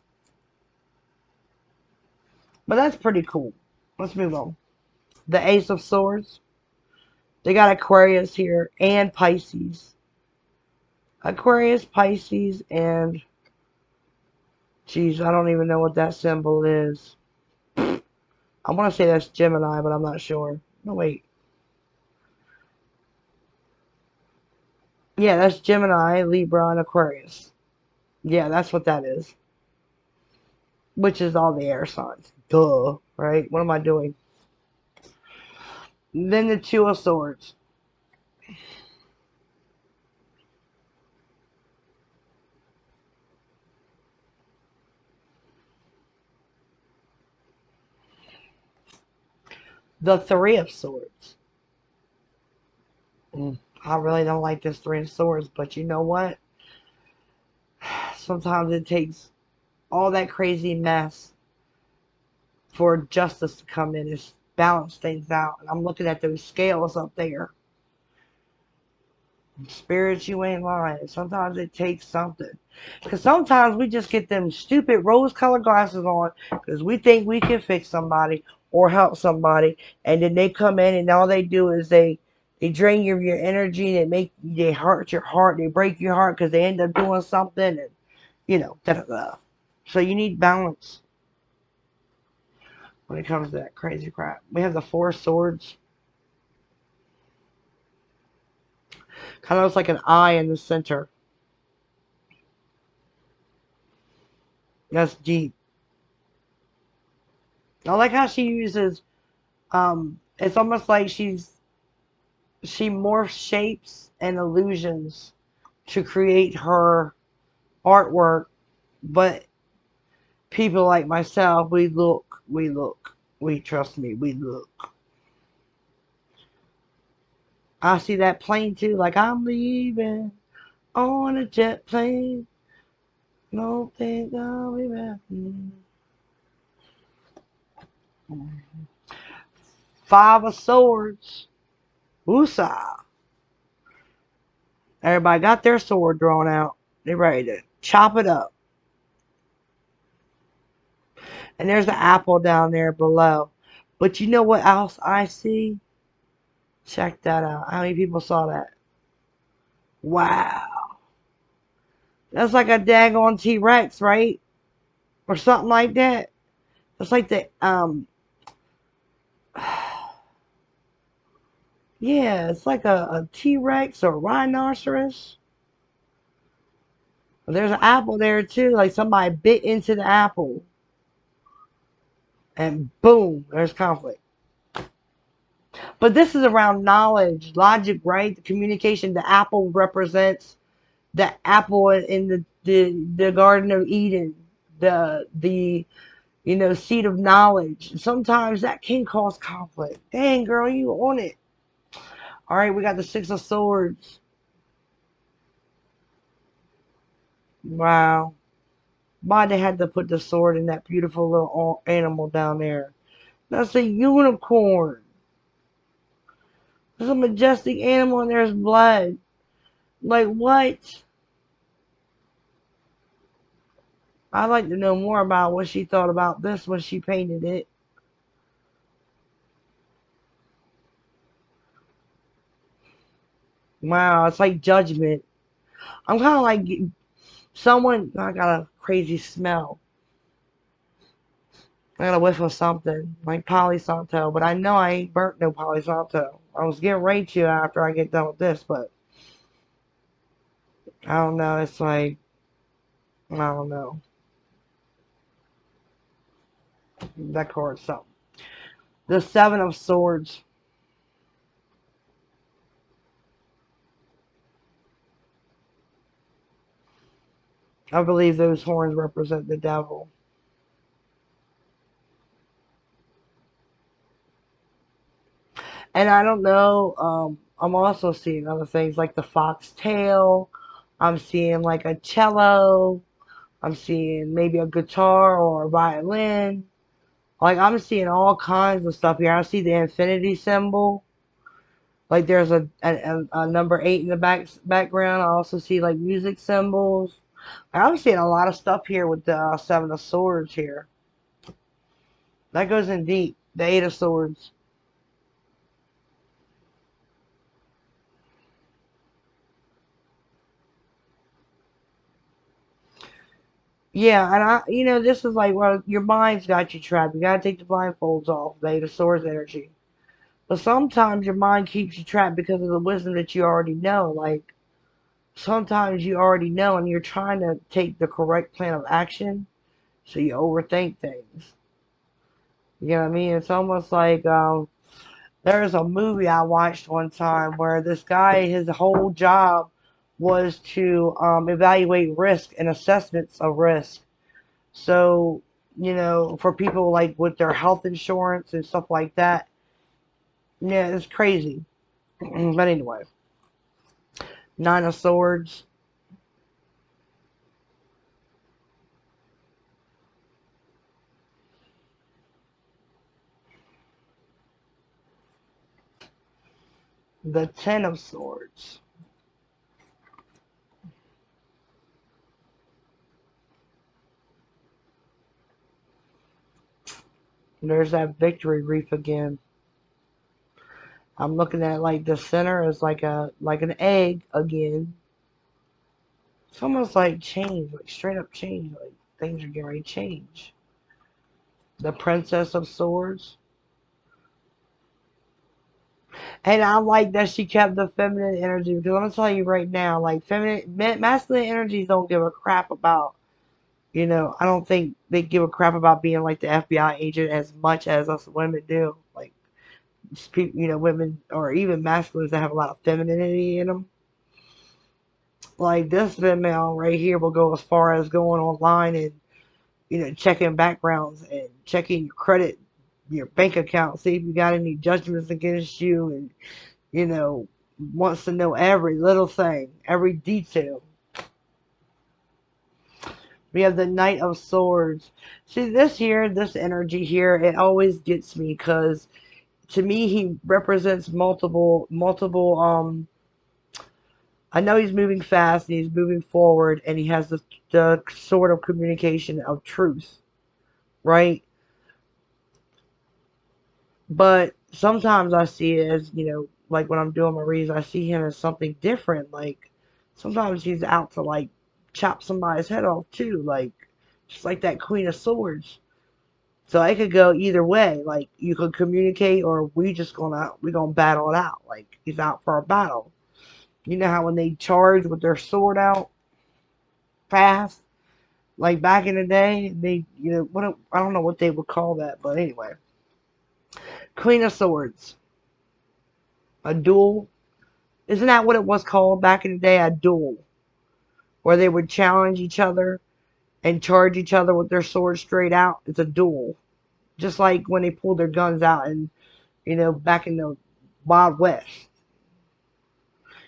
But that's pretty cool. Let's move on. The Ace of Swords. They got Aquarius here and Pisces. Aquarius, Pisces, and... Geez, I don't even know what that symbol is. I want to say that's Gemini, but I'm not sure. No, wait. Yeah, that's Gemini, Libra, and Aquarius. Yeah, that's what that is. Which is all the air signs. Duh, right? What am I doing? Then the Two of Swords. The Three of Swords. I really don't like this Three of Swords, but you know what? Sometimes it takes all that crazy mess for justice to come in and balance things out. And I'm looking at those scales up there. Spirits, you ain't lying. Sometimes it takes something. Because sometimes we just get them stupid rose-colored glasses on because we think we can fix somebody or help somebody. And then they come in and all they do is they drain your energy. They hurt your heart. They break your heart because they end up doing something. And, da da da. So you need balance when it comes to that crazy crap. We have the Four Swords. Kind of looks like an eye in the center. That's deep. I like how she uses, it's almost like she morphs shapes and illusions to create her artwork, but people like myself, we trust me, we look. I see that plane too, like I'm leaving on a jet plane. No think I'll be back. Five of Swords. Woosah. Everybody got their sword drawn out. They're ready to chop it up. And there's the apple down there below. But you know what else I see? Check that out. How many people saw that? Wow. That's like a daggone T-Rex, right? Or something like that. It's like the, yeah, it's like a T-Rex or rhinoceros. There's an apple there too. Like somebody bit into the apple. And boom, there's conflict. But this is around knowledge, logic, right? The communication. The apple represents the apple in the Garden of Eden, the seed of knowledge. Sometimes that can cause conflict. Dang, girl, you on it. All right, we got the Six of Swords. Wow. Why they had to put the sword in that beautiful little animal down there? That's a unicorn. There's a majestic animal and there's blood. Like what? I'd like to know more about what she thought about this when she painted it. Wow, it's like judgment. I'm kind of like someone. I got a crazy smell. I got a whiff of something like Palo Santo, but I know I ain't burnt no Palo Santo. I was getting ready to after I get done with this, but I don't know. It's like I don't know. That card's something. The Seven of Swords. I believe those horns represent the devil. And I don't know. I'm also seeing other things like the fox tail. I'm seeing like a cello. I'm seeing maybe a guitar or a violin. Like I'm seeing all kinds of stuff here. I see the infinity symbol. Like there's a number 8 in the background. I also see like music symbols. I'm seeing a lot of stuff here with the Seven of Swords here. That goes in deep. The Eight of Swords. Yeah, and this is like, well, your mind's got you trapped. You gotta take the blindfolds off. The Eight of Swords energy. But sometimes your mind keeps you trapped because of the wisdom that you already know. Like sometimes you already know, and you're trying to take the correct plan of action, so you overthink things. You know what I mean? It's almost like there's a movie I watched one time where this guy, his whole job was to evaluate risk and assessments of risk. So, for people like with their health insurance and stuff like that, yeah, it's crazy. But anyway, Nine of Swords, the Ten of Swords. There's that victory wreath again. I'm looking at like the center as like an egg again. It's almost like change, like straight up change, like things are getting ready to change. The Princess of Swords. And I like that she kept the feminine energy because I'm gonna tell you right now, like masculine energies don't give a crap about. I don't think they give a crap about being like the FBI agent as much as us women do. Like, women or even masculines that have a lot of femininity in them. Like this female right here will go as far as going online and checking backgrounds and checking your credit, your bank account, see if you got any judgments against you, and you know wants to know every little thing, every detail. We have the Knight of Swords. See this energy here, it always gets me because to me he represents multiple. I know he's moving fast and he's moving forward and he has the sort of communication of truth, right? But sometimes I see it as, like when I'm doing my reads, I see him as something different. Like sometimes he's out to like chop somebody's head off too, like just like that Queen of Swords. So it could go either way. Like you could communicate, or we gonna battle it out. Like he's out for a battle. You know how when they charge with their sword out fast, like back in the day, they what I don't know what they would call that, but anyway, Queen of Swords, a duel. Isn't that what it was called back in the day? A duel, where they would challenge each other and charge each other with their swords straight out. It's a duel, just like when they pulled their guns out and back in the Wild West.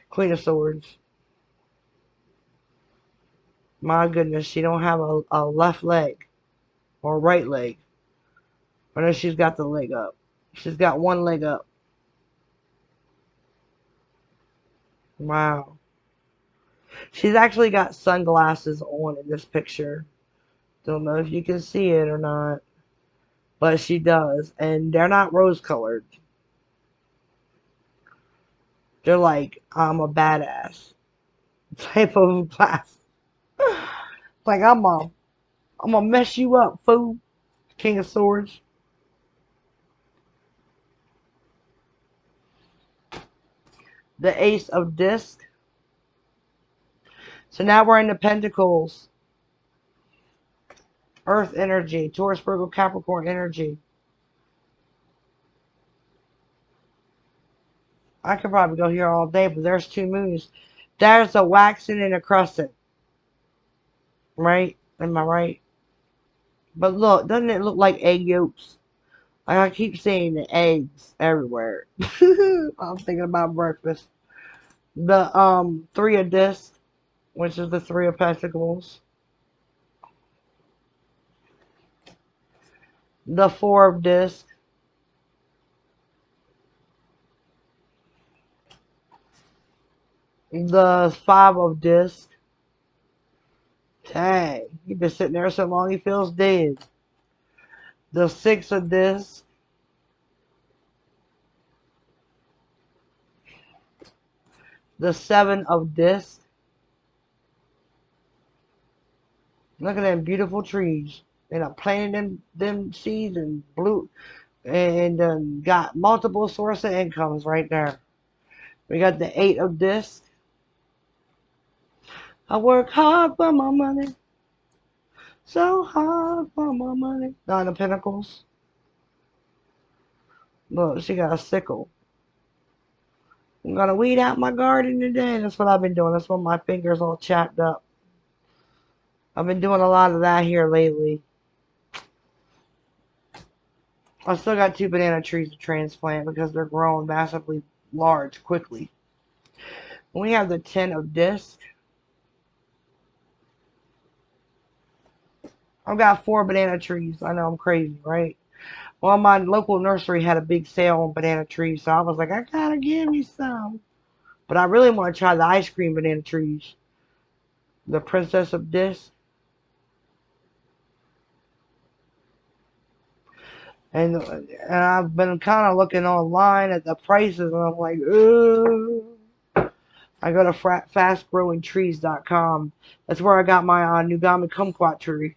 Queen of Swords. My goodness, she don't have a left leg or right leg. I know she's got the leg up. She's got one leg up. Wow. She's actually got sunglasses on in this picture. Don't know if you can see it or not. But she does. And they're not rose colored. They're like, I'm a badass type of glass. Like, I'm gonna mess you up, fool. King of Swords. The Ace of Disc. So now we're in the Pentacles. Earth energy. Taurus, Virgo, Capricorn energy. I could probably go here all day, but there's two moons. There's a waxing and a crescent. Right? Am I right? But look, doesn't it look like egg yolks? I keep seeing the eggs everywhere. I'm thinking about breakfast. The Three of Discs, which is the Three of Pentacles. The Four of Discs. The Five of Discs. Dang, he's been sitting there so long he feels dead. The Six of Discs. The Seven of Discs. Look at them beautiful trees. And I'm planting them seeds and blue and got multiple source of incomes right there. We got the Eight of Discs. I work hard for my money. So hard for my money. Nine of Pentacles. Look, she got a sickle. I'm gonna weed out my garden today. That's what I've been doing. That's why my fingers all chapped up. I've been doing a lot of that here lately. I still got two banana trees to transplant because they're growing massively large quickly. We have the Ten of Discs. I've got 4 banana trees. I know I'm crazy, right? Well, my local nursery had a big sale on banana trees, so I was like, I gotta give me some. But I really want to try the ice cream banana trees. The Princess of Discs. And I've been kind of looking online at the prices, and I'm like, ooh. I go to fastgrowingtrees.com. That's where I got my Nugami kumquat tree.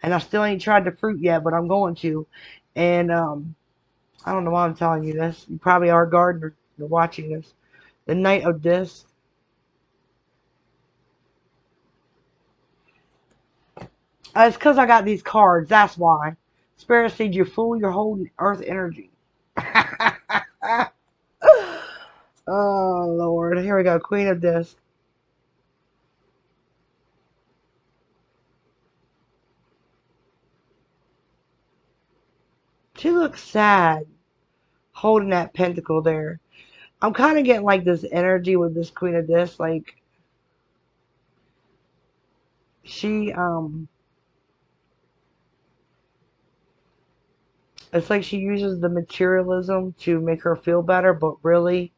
And I still ain't tried the fruit yet, but I'm going to. And I don't know why I'm telling you this. You probably are a gardener. You're watching this. The Knight of Discs. It's because I got these cards. That's why. Spirit Seed, you fool. You're holding Earth energy. Oh, Lord. Here we go. Queen of Discs. She looks sad holding that pentacle there. I'm kind of getting like this energy with this Queen of Discs. Like, she, it's like she uses the materialism to make her feel better, but really,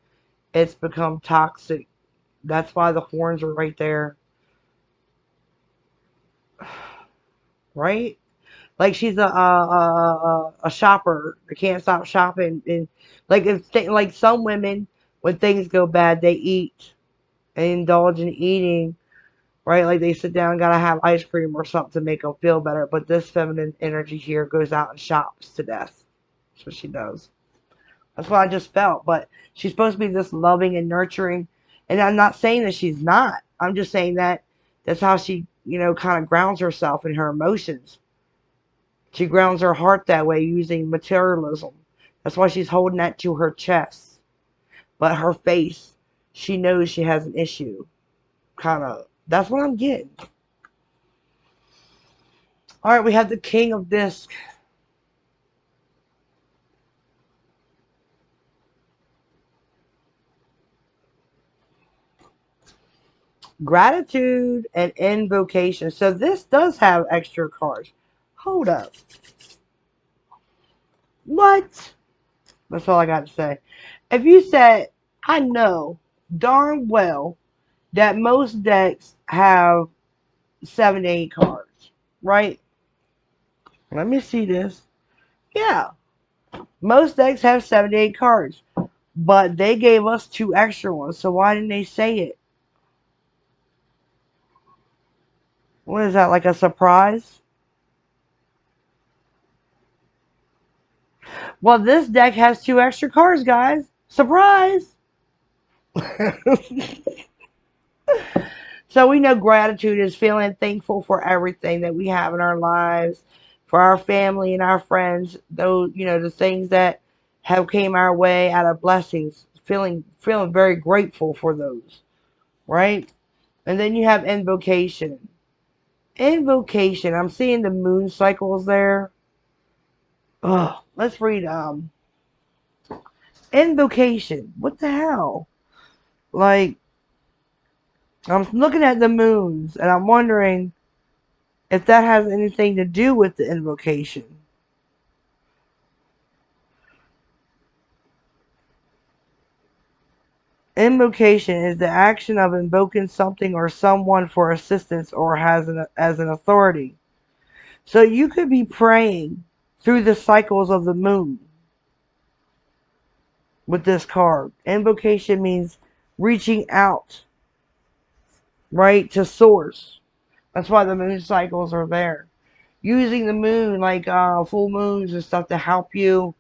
it's become toxic. That's why the horns are right there. Right? Like she's a shopper. They can't stop shopping. And like some women, when things go bad, they eat and indulge in eating. Right? Like they sit down, gotta have ice cream or something to make them feel better. But this feminine energy here goes out and shops to death. That's what she does. That's what I just felt. But she's supposed to be this loving and nurturing. And I'm not saying that she's not. I'm just saying that that's how she, kind of grounds herself in her emotions. She grounds her heart that way using materialism. That's why she's holding that to her chest. But her face, she knows she has an issue. Kind of. That's what I'm getting. All right, we have the King of Discs. Gratitude and invocation. So this does have extra cards. Hold up. What? That's all I got to say. If you said, I know darn well that most decks have 7 to 8 cards, right? Let me see this. Yeah, most decks have 7 to 8 cards, but they gave us 2 extra ones, so why didn't they say it? What is that, like a surprise? Well, this deck has 2 extra cards, guys. Surprise! So we know gratitude is feeling thankful for everything that we have in our lives, for our family and our friends, those, the things that have came our way out of blessings, feeling very grateful for those, right? And then you have invocation. Invocation, I'm seeing the moon cycles there. Oh, let's read invocation. What the hell? Like, I'm looking at the moons and I'm wondering if that has anything to do with the invocation. Invocation is the action of invoking something or someone for assistance or as an authority. So you could be praying through the cycles of the moon with this card. Invocation means reaching out, right, to source. That's why the moon cycles are there. Using the moon, like full moons and stuff, to help you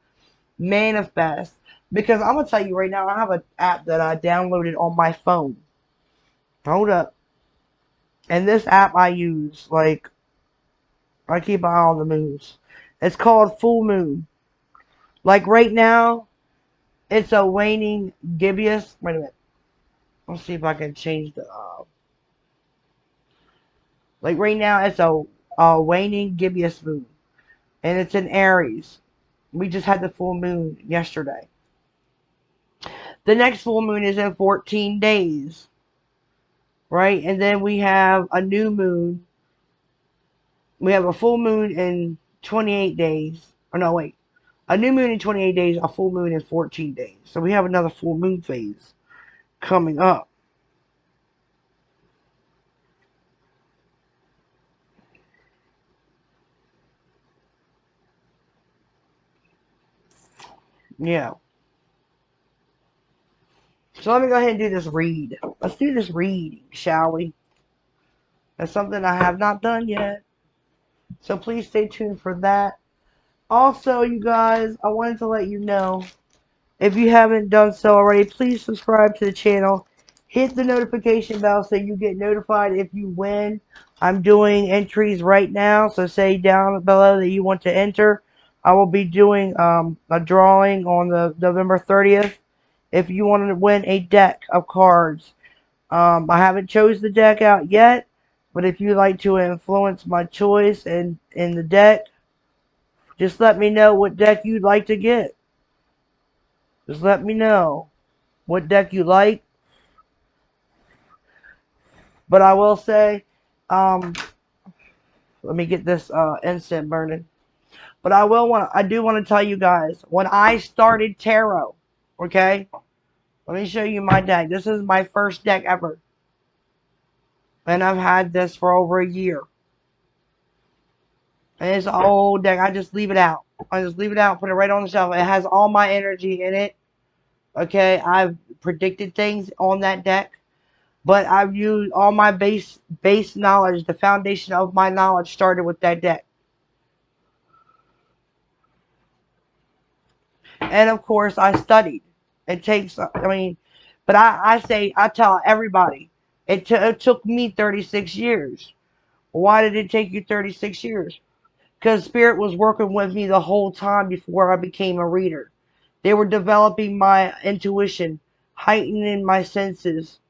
manifest. Because I'm going to tell you right now, I have an app that I downloaded on my phone. Hold up. And this app I use, like, I keep an eye on the moons. It's called Full Moon. Like right now, it's a waning gibbous. Wait a minute. Let's see if I can change the. Like right now, it's a waning gibbous moon, and it's in Aries. We just had the full moon yesterday. The next full moon is in 14 days, right? And then we have a new moon. We have a full moon in 28 days. Oh no, wait. A new moon in 28 days, a full moon in 14 days. So we have another full moon phase coming up. Yeah. So let me go ahead and do this read. Let's do this reading, shall we? That's something I have not done yet. So please stay tuned for that. Also, you guys, I wanted to let you know, if you haven't done so already, please subscribe to the channel. Hit the notification bell so you get notified if you win. I'm doing entries right now, so say down below that you want to enter. I will be doing a drawing on the November 30th if you want to win a deck of cards. I haven't chose the deck out yet, but if you'd like to influence my choice in the deck, just let me know what deck you'd like to get. Just let me know what deck you like. But I will say, let me get this incense burning. But I do want to tell you guys, when I started tarot, okay, let me show you my deck. This is my first deck ever. And I've had this for over a year. And it's an old deck. I just leave it out. I just leave it out, put it right on the shelf. It has all my energy in it. Okay, I've predicted things on that deck. But I've used all my base knowledge. The foundation of my knowledge started with that deck. And of course, I studied. It takes, but I tell everybody, it took me 36 years. Why did it take you 36 years? Because Spirit was working with me the whole time before I became a reader. They were developing my intuition, heightening my senses,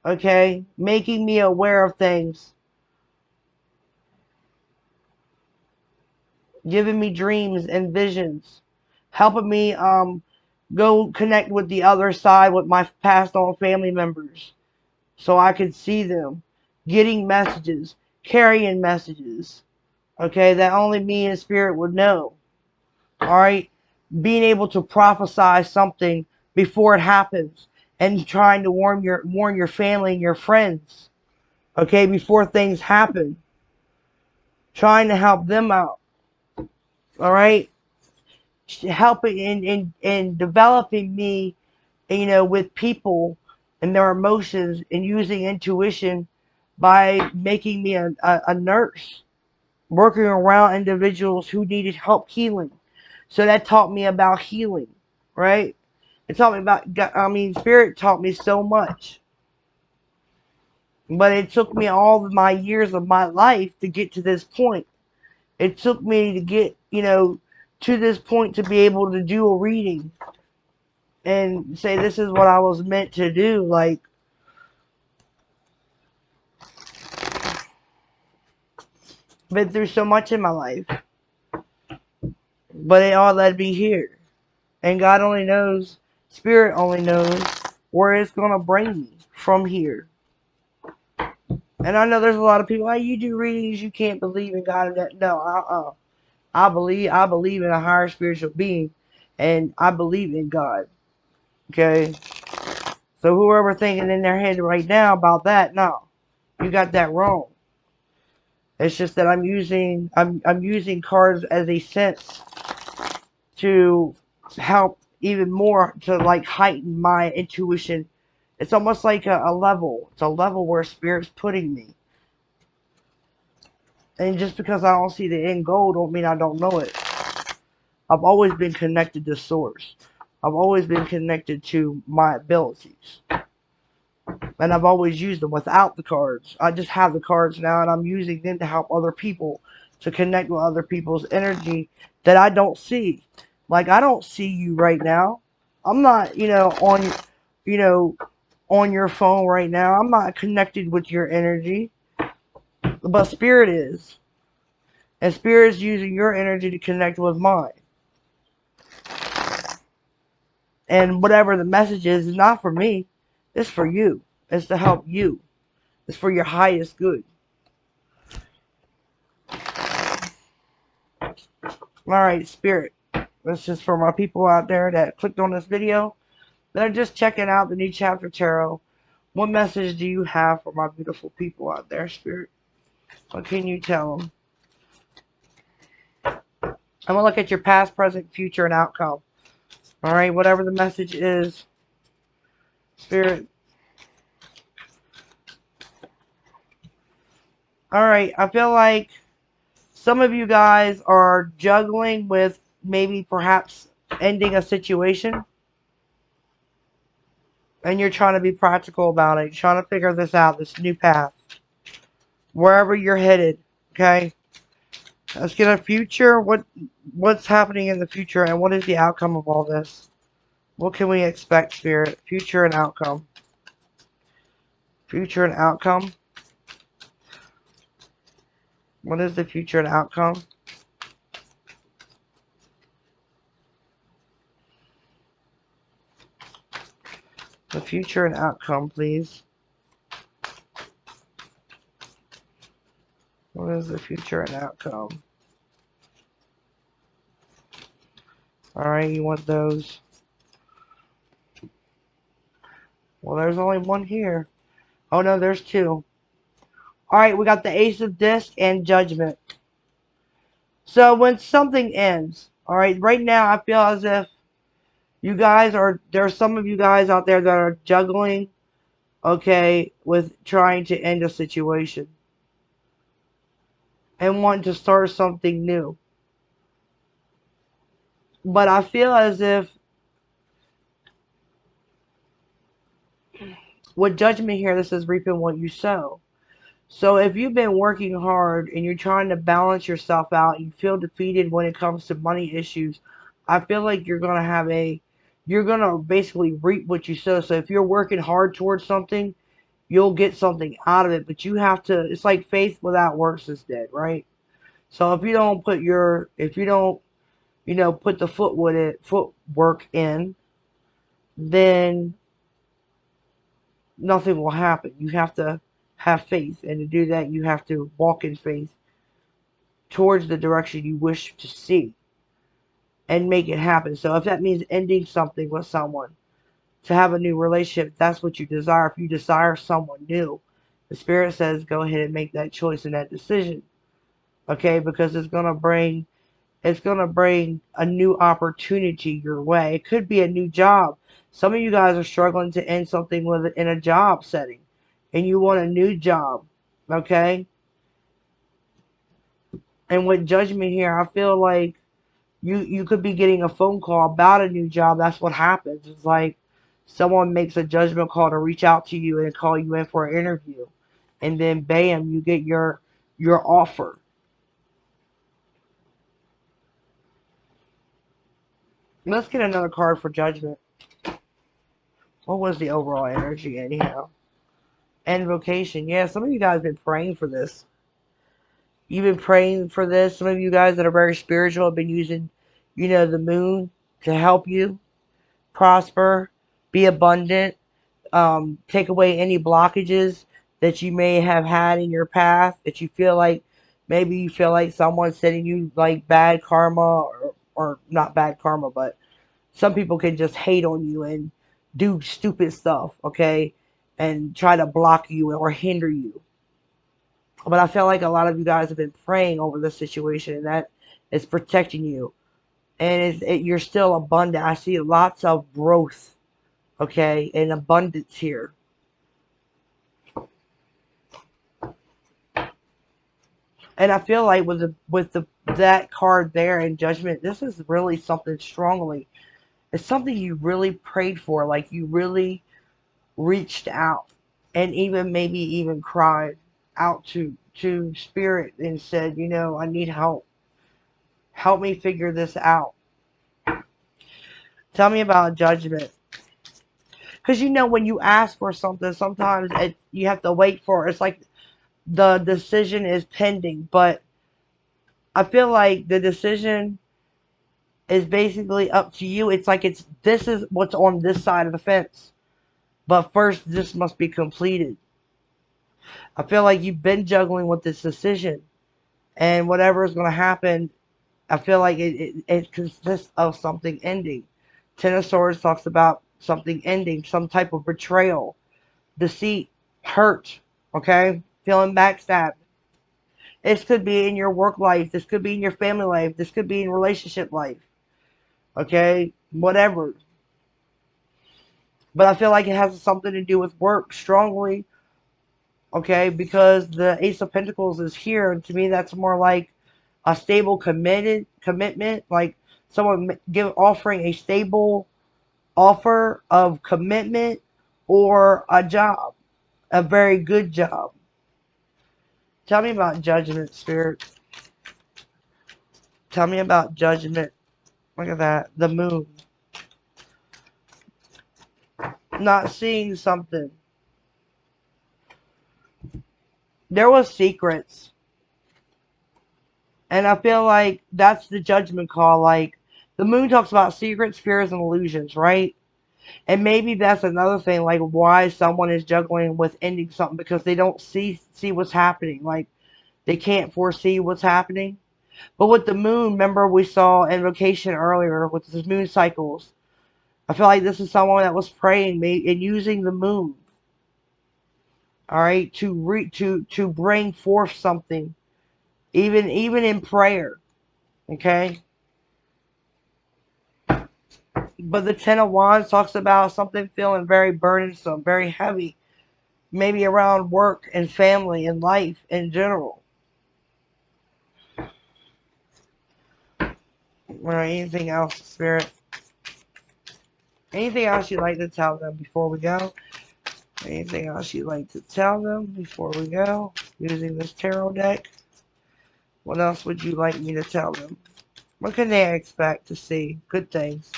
okay? Making me aware of things. Giving me dreams and visions. Helping me go connect with the other side with my passed on family members. so I could see them getting messages, carrying messages, okay, that only me and spirit would know. Alright? Being able to prophesy something before it happens and trying to warn your family and your friends, okay, before things happen. Trying to help them out. Alright? Helping in developing me, with people and their emotions, and using intuition by making me a nurse, working around individuals who needed help healing. So that taught me about healing, right? It taught me about, Spirit taught me so much. But it took me all of my years of my life to get to this point. It took me to get, to this point to be able to do a reading and say this is what I was meant to do. Like, been through so much in my life, but it all led me here. And God only knows, Spirit only knows where it's going to bring me from here. And I know there's a lot of people, you do readings, you can't believe in God. No, I believe in a higher spiritual being, and I believe in God. Okay? So whoever thinking in their head right now about that, no, you got that wrong. It's just that I'm using cards as a sense to help even more to like heighten my intuition. It's almost like a level. It's a level where Spirit's putting me. And just because I don't see the end goal don't mean I don't know it. I've always been connected to Source. I've always been connected to my abilities. And I've always used them without the cards. I just have the cards now, and I'm using them to help other people, to connect with other people's energy that I don't see. Like, I don't see you right now. I'm not, on your phone right now. I'm not connected with your energy. But Spirit is. And Spirit is using your energy to connect with mine. And whatever the message is not for me. It's for you. It's to help you. It's for your highest good. Alright, Spirit. This is for my people out there that clicked on this video, that are just checking out the new chapter tarot. What message do you have for my beautiful people out there, Spirit? What can you tell them? I'm going to look at your past, present, future, and outcome. Alright, whatever the message is, Spirit. Alright, I feel like some of you guys are juggling with maybe perhaps ending a situation. And you're trying to be practical about it. You're trying to figure this out, this new path. Wherever you're headed, okay? Let's get a future. What's happening in the future, and what is the outcome of all this? What can we expect, Spirit? Future and outcome. Future and outcome. What is the future and outcome? The future and outcome, please. What is the future and outcome? Alright, you want those. Well, there's only one here. Oh no, there's two. Alright, we got the Ace of Disc and Judgment. So when something ends, alright, right now I feel as if you guys there's some of you guys out there that are juggling, okay, with trying to end a situation. And wanting to start something new. But I feel as if with Judgment here, this is reaping what you sow. So if you've been working hard and you're trying to balance yourself out, you feel defeated when it comes to money issues, I feel like you're going to basically reap what you sow. So if you're working hard towards something, you'll get something out of it. But you have to, it's like faith without works is dead, right? So if you don't put put the footwork in, then nothing will happen. You have to have faith, and to do that, you have to walk in faith towards the direction you wish to see and make it happen. So if that means ending something with someone to have a new relationship, that's what you desire. If you desire someone new, the Spirit says go ahead and make that choice and that decision. Okay, because it's gonna bring a new opportunity your way. It could be a new job. Some of you guys are struggling to end something with it in a job setting, and you want a new job. Okay, and with judgment here, I feel like you could be getting a phone call about a new job. That's what happens. It's like someone makes a judgment call to reach out to you and call you in for an interview, and then bam, you get your offer. Let's get another card for judgment. What was the overall energy anyhow? Invocation. Yeah, some of you guys have been praying for this. You've been praying for this. Some of you guys that are very spiritual have been using, the moon to help you prosper, be abundant, take away any blockages that you may have had in your path, that you feel like maybe you feel like someone's sending you like bad karma, or not bad karma, but some people can just hate on you and do stupid stuff, okay, and try to block you or hinder you. But I feel like a lot of you guys have been praying over this situation, and that is protecting you. And you're still abundant. I see lots of growth, okay, and abundance here. And I feel like with the that card there in Judgment, this is really something strongly. It's something you really prayed for, like you really reached out, and even maybe even cried out to Spirit and said, I need help. Help me figure this out. Tell me about Judgment. Because when you ask for something, sometimes you have to wait for it. It's like the decision is pending, but I feel like the decision is basically up to you. It's like this is what's on this side of the fence, but first this must be completed. I feel like you've been juggling with this decision, and whatever is going to happen, I feel like it consists of something ending. Ten of Swords talks about something ending, some type of betrayal, deceit, hurt, okay? Feeling backstabbed. This could be in your work life. This could be in your family life. This could be in relationship life, okay? Whatever. But I feel like it has something to do with work strongly, okay? Because the Ace of Pentacles is here, and to me that's more like a stable commitment, like someone offering a stable offer of commitment or a job, a very good job. Tell me about Judgment, Spirit. Tell me about Judgment. Look at that, the moon. Not seeing something. There was secrets. And I feel like that's the judgment call. Like, the moon talks about secrets, fears, and illusions, right? And maybe that's another thing, like why someone is juggling with ending something, because they don't see what's happening. Like, they can't foresee what's happening. But with the moon, remember we saw invocation earlier with the moon cycles. I feel like this is someone that was praying and using the moon, all right, to bring forth something, even in prayer, okay. But the Ten of Wands talks about something feeling very burdensome, very heavy, maybe around work and family and life in general. Or anything else, Spirit? Anything else you'd like to tell them before we go? Anything else you'd like to tell them before we go? Using this tarot deck? What else would you like me to tell them? What can they expect to see? Good things.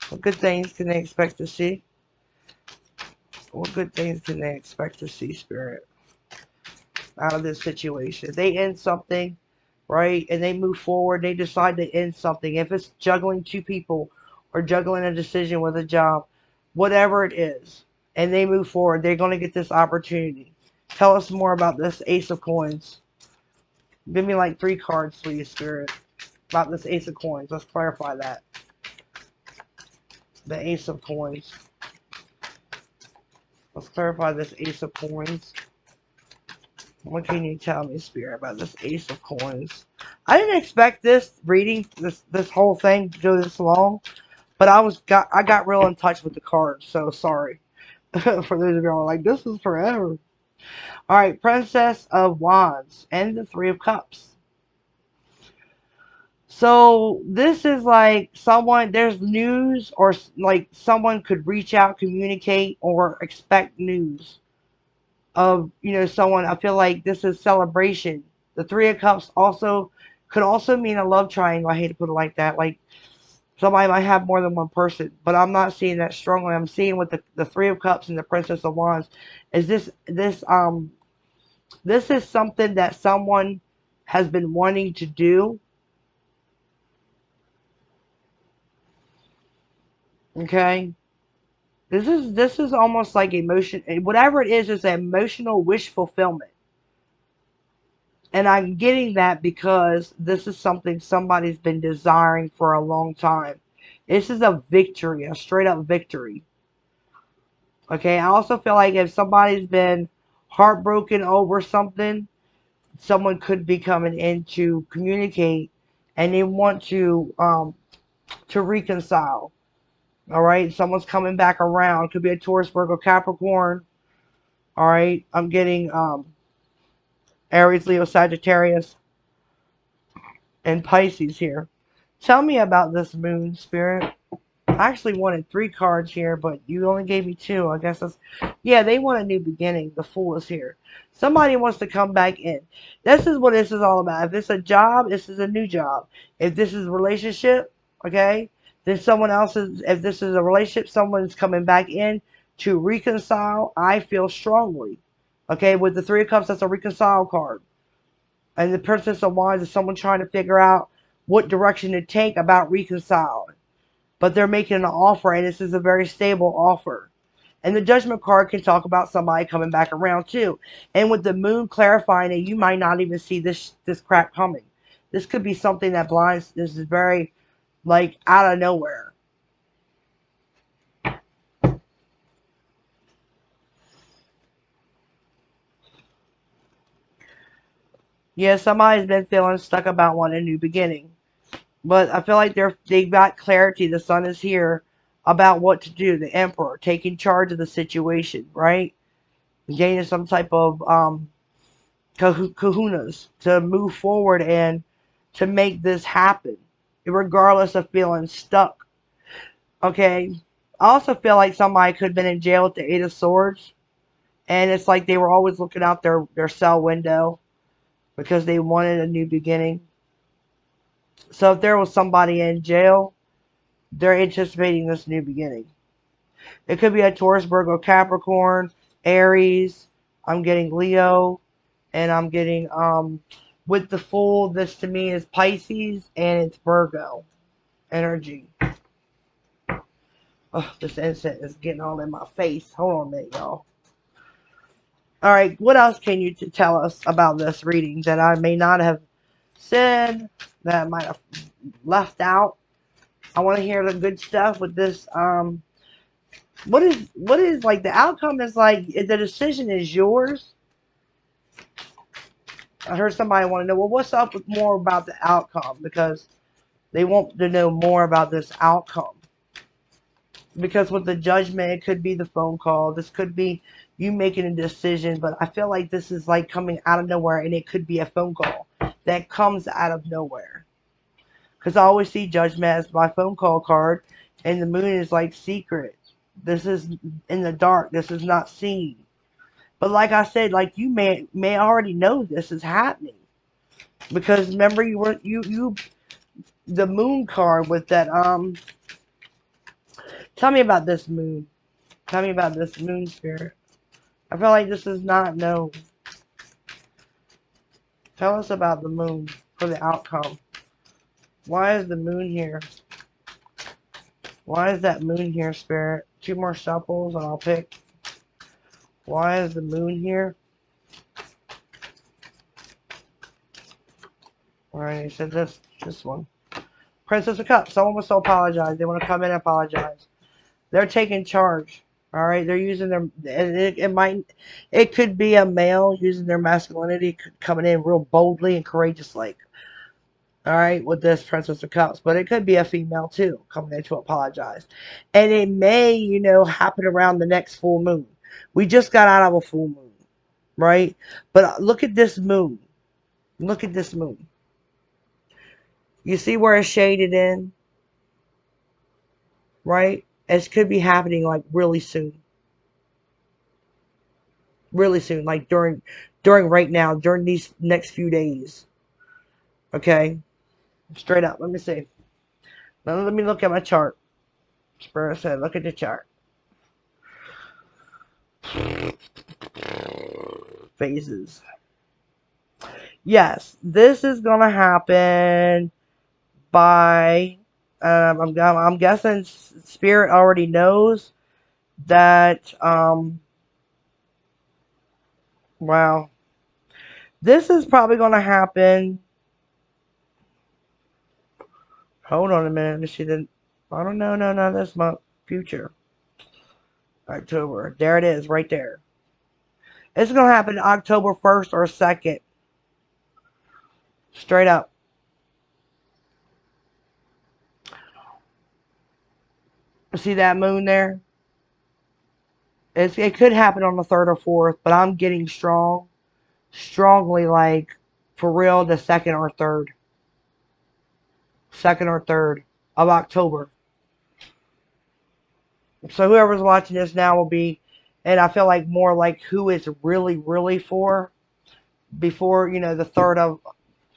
What good things can they expect to see? What good things can they expect to see, Spirit, out of this situation? If they end something, right, and they move forward, they decide to end something. If it's juggling two people or juggling a decision with a job, whatever it is, and they move forward. They're going to get this opportunity. Tell us more about this Ace of Coins. Give me like 3 cards, please, Spirit, about this Ace of Coins. Let's clarify that. The Ace of Coins. Let's clarify this Ace of Coins. What can you tell me, Spirit, about this Ace of Coins? I didn't expect this reading, this whole thing to go this long, but I got real in touch with the cards, so sorry. For those of you who are like, this is forever. Alright, Princess of Wands and the Three of Cups. So this is like someone, there's news, or like someone could reach out, communicate, or expect news of, you know, someone. I feel like this is celebration. The Three of Cups also could also mean a love triangle. I hate to put it like that. Like somebody might have more than one person, but I'm not seeing that strongly. I'm seeing with the Three of Cups and the Princess of Wands is this is something that someone has been wanting to do. Okay. This is almost like emotion, whatever it is an emotional wish fulfillment. And I'm getting that because this is something somebody's been desiring for a long time. This is a victory, a straight up victory. Okay, I also feel like if somebody's been heartbroken over something, someone could be coming in to communicate, and they want to reconcile. All right, someone's coming back around. Could be a Taurus, Virgo, Capricorn. All right, I'm getting Aries, Leo, Sagittarius, and Pisces here. Tell me about this moon, Spirit. I actually wanted 3 cards here, but you only gave me 2. I guess that's... Yeah, they want a new beginning. The Fool is here. Somebody wants to come back in. This is what this is all about. If it's a job, this is a new job. If this is a relationship, okay, then someone else is... If this is a relationship, someone's coming back in to reconcile. I feel strongly. Okay, with the Three of Cups, that's a reconcile card. And the Princess of Wands is someone trying to figure out what direction to take about reconciling. But they're making an offer, and this is a very stable offer. And the Judgment card can talk about somebody coming back around too. And with the Moon clarifying it, you might not even see this crap coming. This could be something that blinds. This is very, like, out of nowhere. Yeah, somebody's been feeling stuck about wanting a new beginning. But I feel like they've got clarity. The Sun is here about what to do. The Emperor taking charge of the situation, right? Gaining some type of kahunas to move forward and to make this happen, regardless of feeling stuck. Okay? I also feel like somebody could have been in jail with the Eight of Swords, and it's like they were always looking out their cell window because they wanted a new beginning. So if there was somebody in jail, they're anticipating this new beginning. It could be a Taurus, Virgo, Capricorn, Aries. I'm getting Leo, and I'm getting with the Fool. This to me is Pisces, and it's Virgo energy. Oh, this incense is getting all in my face. Hold on a minute, y'all. All right, what else can you tell us about this reading that I may not have said, that I might have left out? I want to hear the good stuff with this. What is like the outcome is like the decision is yours. I heard somebody want to know, well, what's up with more about the outcome, because they want to know more about this outcome. Because with the Judgment, it could be the phone call. This could be you making a decision, but I feel like this is like coming out of nowhere, and it could be a phone call that comes out of nowhere. Because I always see Judgment as my phone call card, and the Moon is like secret. This is in the dark. This is not seen. But like I said, like you may already know this is happening. Because remember you the Moon card with that tell me about this Moon. Tell me about this Moon, Spirit. I feel like this is not known. Tell us about the Moon for the outcome. Why is the Moon here? Why is that Moon here, Spirit? 2 more shuffles and I'll pick. Why is the moon here? Alright, he said this one. Princess of Cups. Someone wants to apologize. They want to come in and apologize. They're taking charge. Alright, they're using their, it could be a male using their masculinity, coming in real boldly and courageous like. Alright, with this Princess of Cups. But it could be a female too, coming in to apologize. And it may, happen around the next full moon. We just got out of a full moon. Right? But look at this moon. Look at this moon. You see where it's shaded in? Right? It could be happening like really soon. Really soon. Like during right now. During these next few days. Okay? Straight up. Let me see. Now let me look at my chart. Spirit said, look at the chart. Phases. Yes. This is going to happen by... I'm guessing Spirit already knows that, wow. This is probably going to happen. Hold on a minute. She didn't. I don't know. No, that's my future. October. There it is, right there. It's going to happen October 1st or 2nd. Straight up. See that moon there? It could happen on the 3rd or 4th, but I'm getting strongly like, for real, the 2nd or 3rd. 2nd or 3rd of October. So whoever's watching this now will be, and I feel like more like who it's really for, before, the 3rd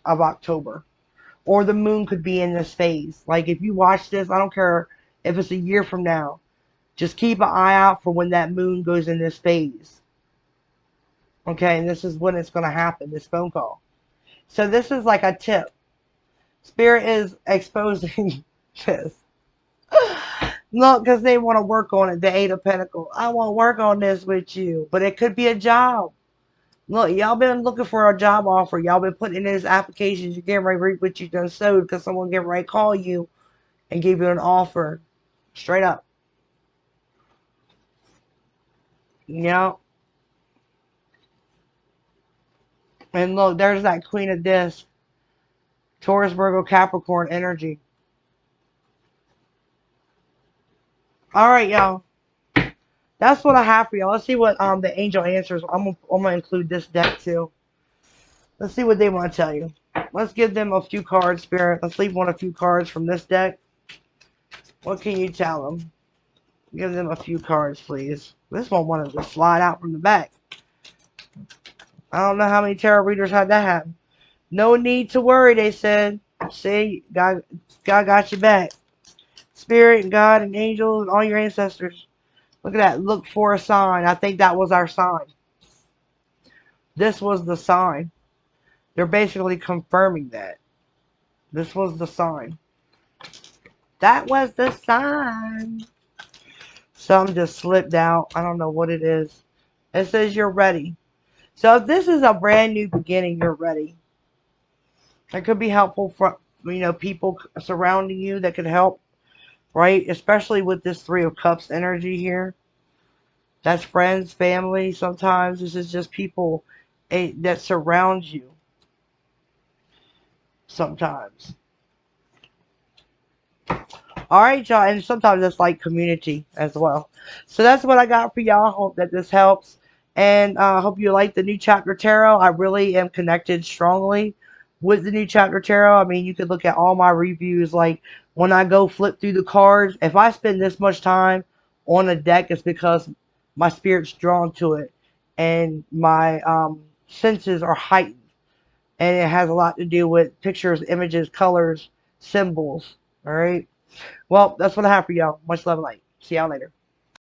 of October. Or the moon could be in this phase. Like if you watch this, I don't care if it's a year from now. Just keep an eye out for when that moon goes in this phase. Okay, and this is when it's going to happen, this phone call. So this is like a tip. Spirit is exposing this. Look, because they want to work on it, the 8 of Pentacles. I want to work on this with you. But it could be a job. Look, y'all been looking for a job offer. Y'all been putting in these applications. You're getting ready to reap what you done sowed because someone getting ready to call you and give you an offer. Straight up. Yeah. And look, there's that Queen of Discs. Taurus, Virgo, Capricorn energy. Alright, y'all. That's what I have for y'all. Let's see what the angel answers. I'm gonna include this deck too. Let's see what they want to tell you. Let's give them a few cards, Spirit. Let's leave a few cards from this deck. What can you tell them? Give them a few cards, please. This one wanted to slide out from the back. I don't know how many tarot readers had that happen. No need to worry, they said. See, God got your back. Spirit and God and angels and all your ancestors. Look at that. Look for a sign. I think that was our sign. This was the sign. They're basically confirming that. This was the sign. That was the sign. Some just slipped out. I don't know what it is. It says you're ready. So if this is a brand new beginning, you're ready. It could be helpful for, people surrounding you that could help. Right? Especially with this 3 of Cups energy here. That's friends, family. Sometimes this is just people that surround you. Sometimes. Alright, y'all. And sometimes it's like community as well. So that's what I got for y'all. Hope that this helps. And I hope you like the new chapter tarot. I really am connected strongly with the new chapter tarot. I mean, you could look at all my reviews. Like when I go flip through the cards, if I spend this much time on a deck, it's because my spirit's drawn to it. And my senses are heightened. And it has a lot to do with pictures, images, colors, symbols. Alright? Well, that's what I have for y'all. Much love and light. See y'all later.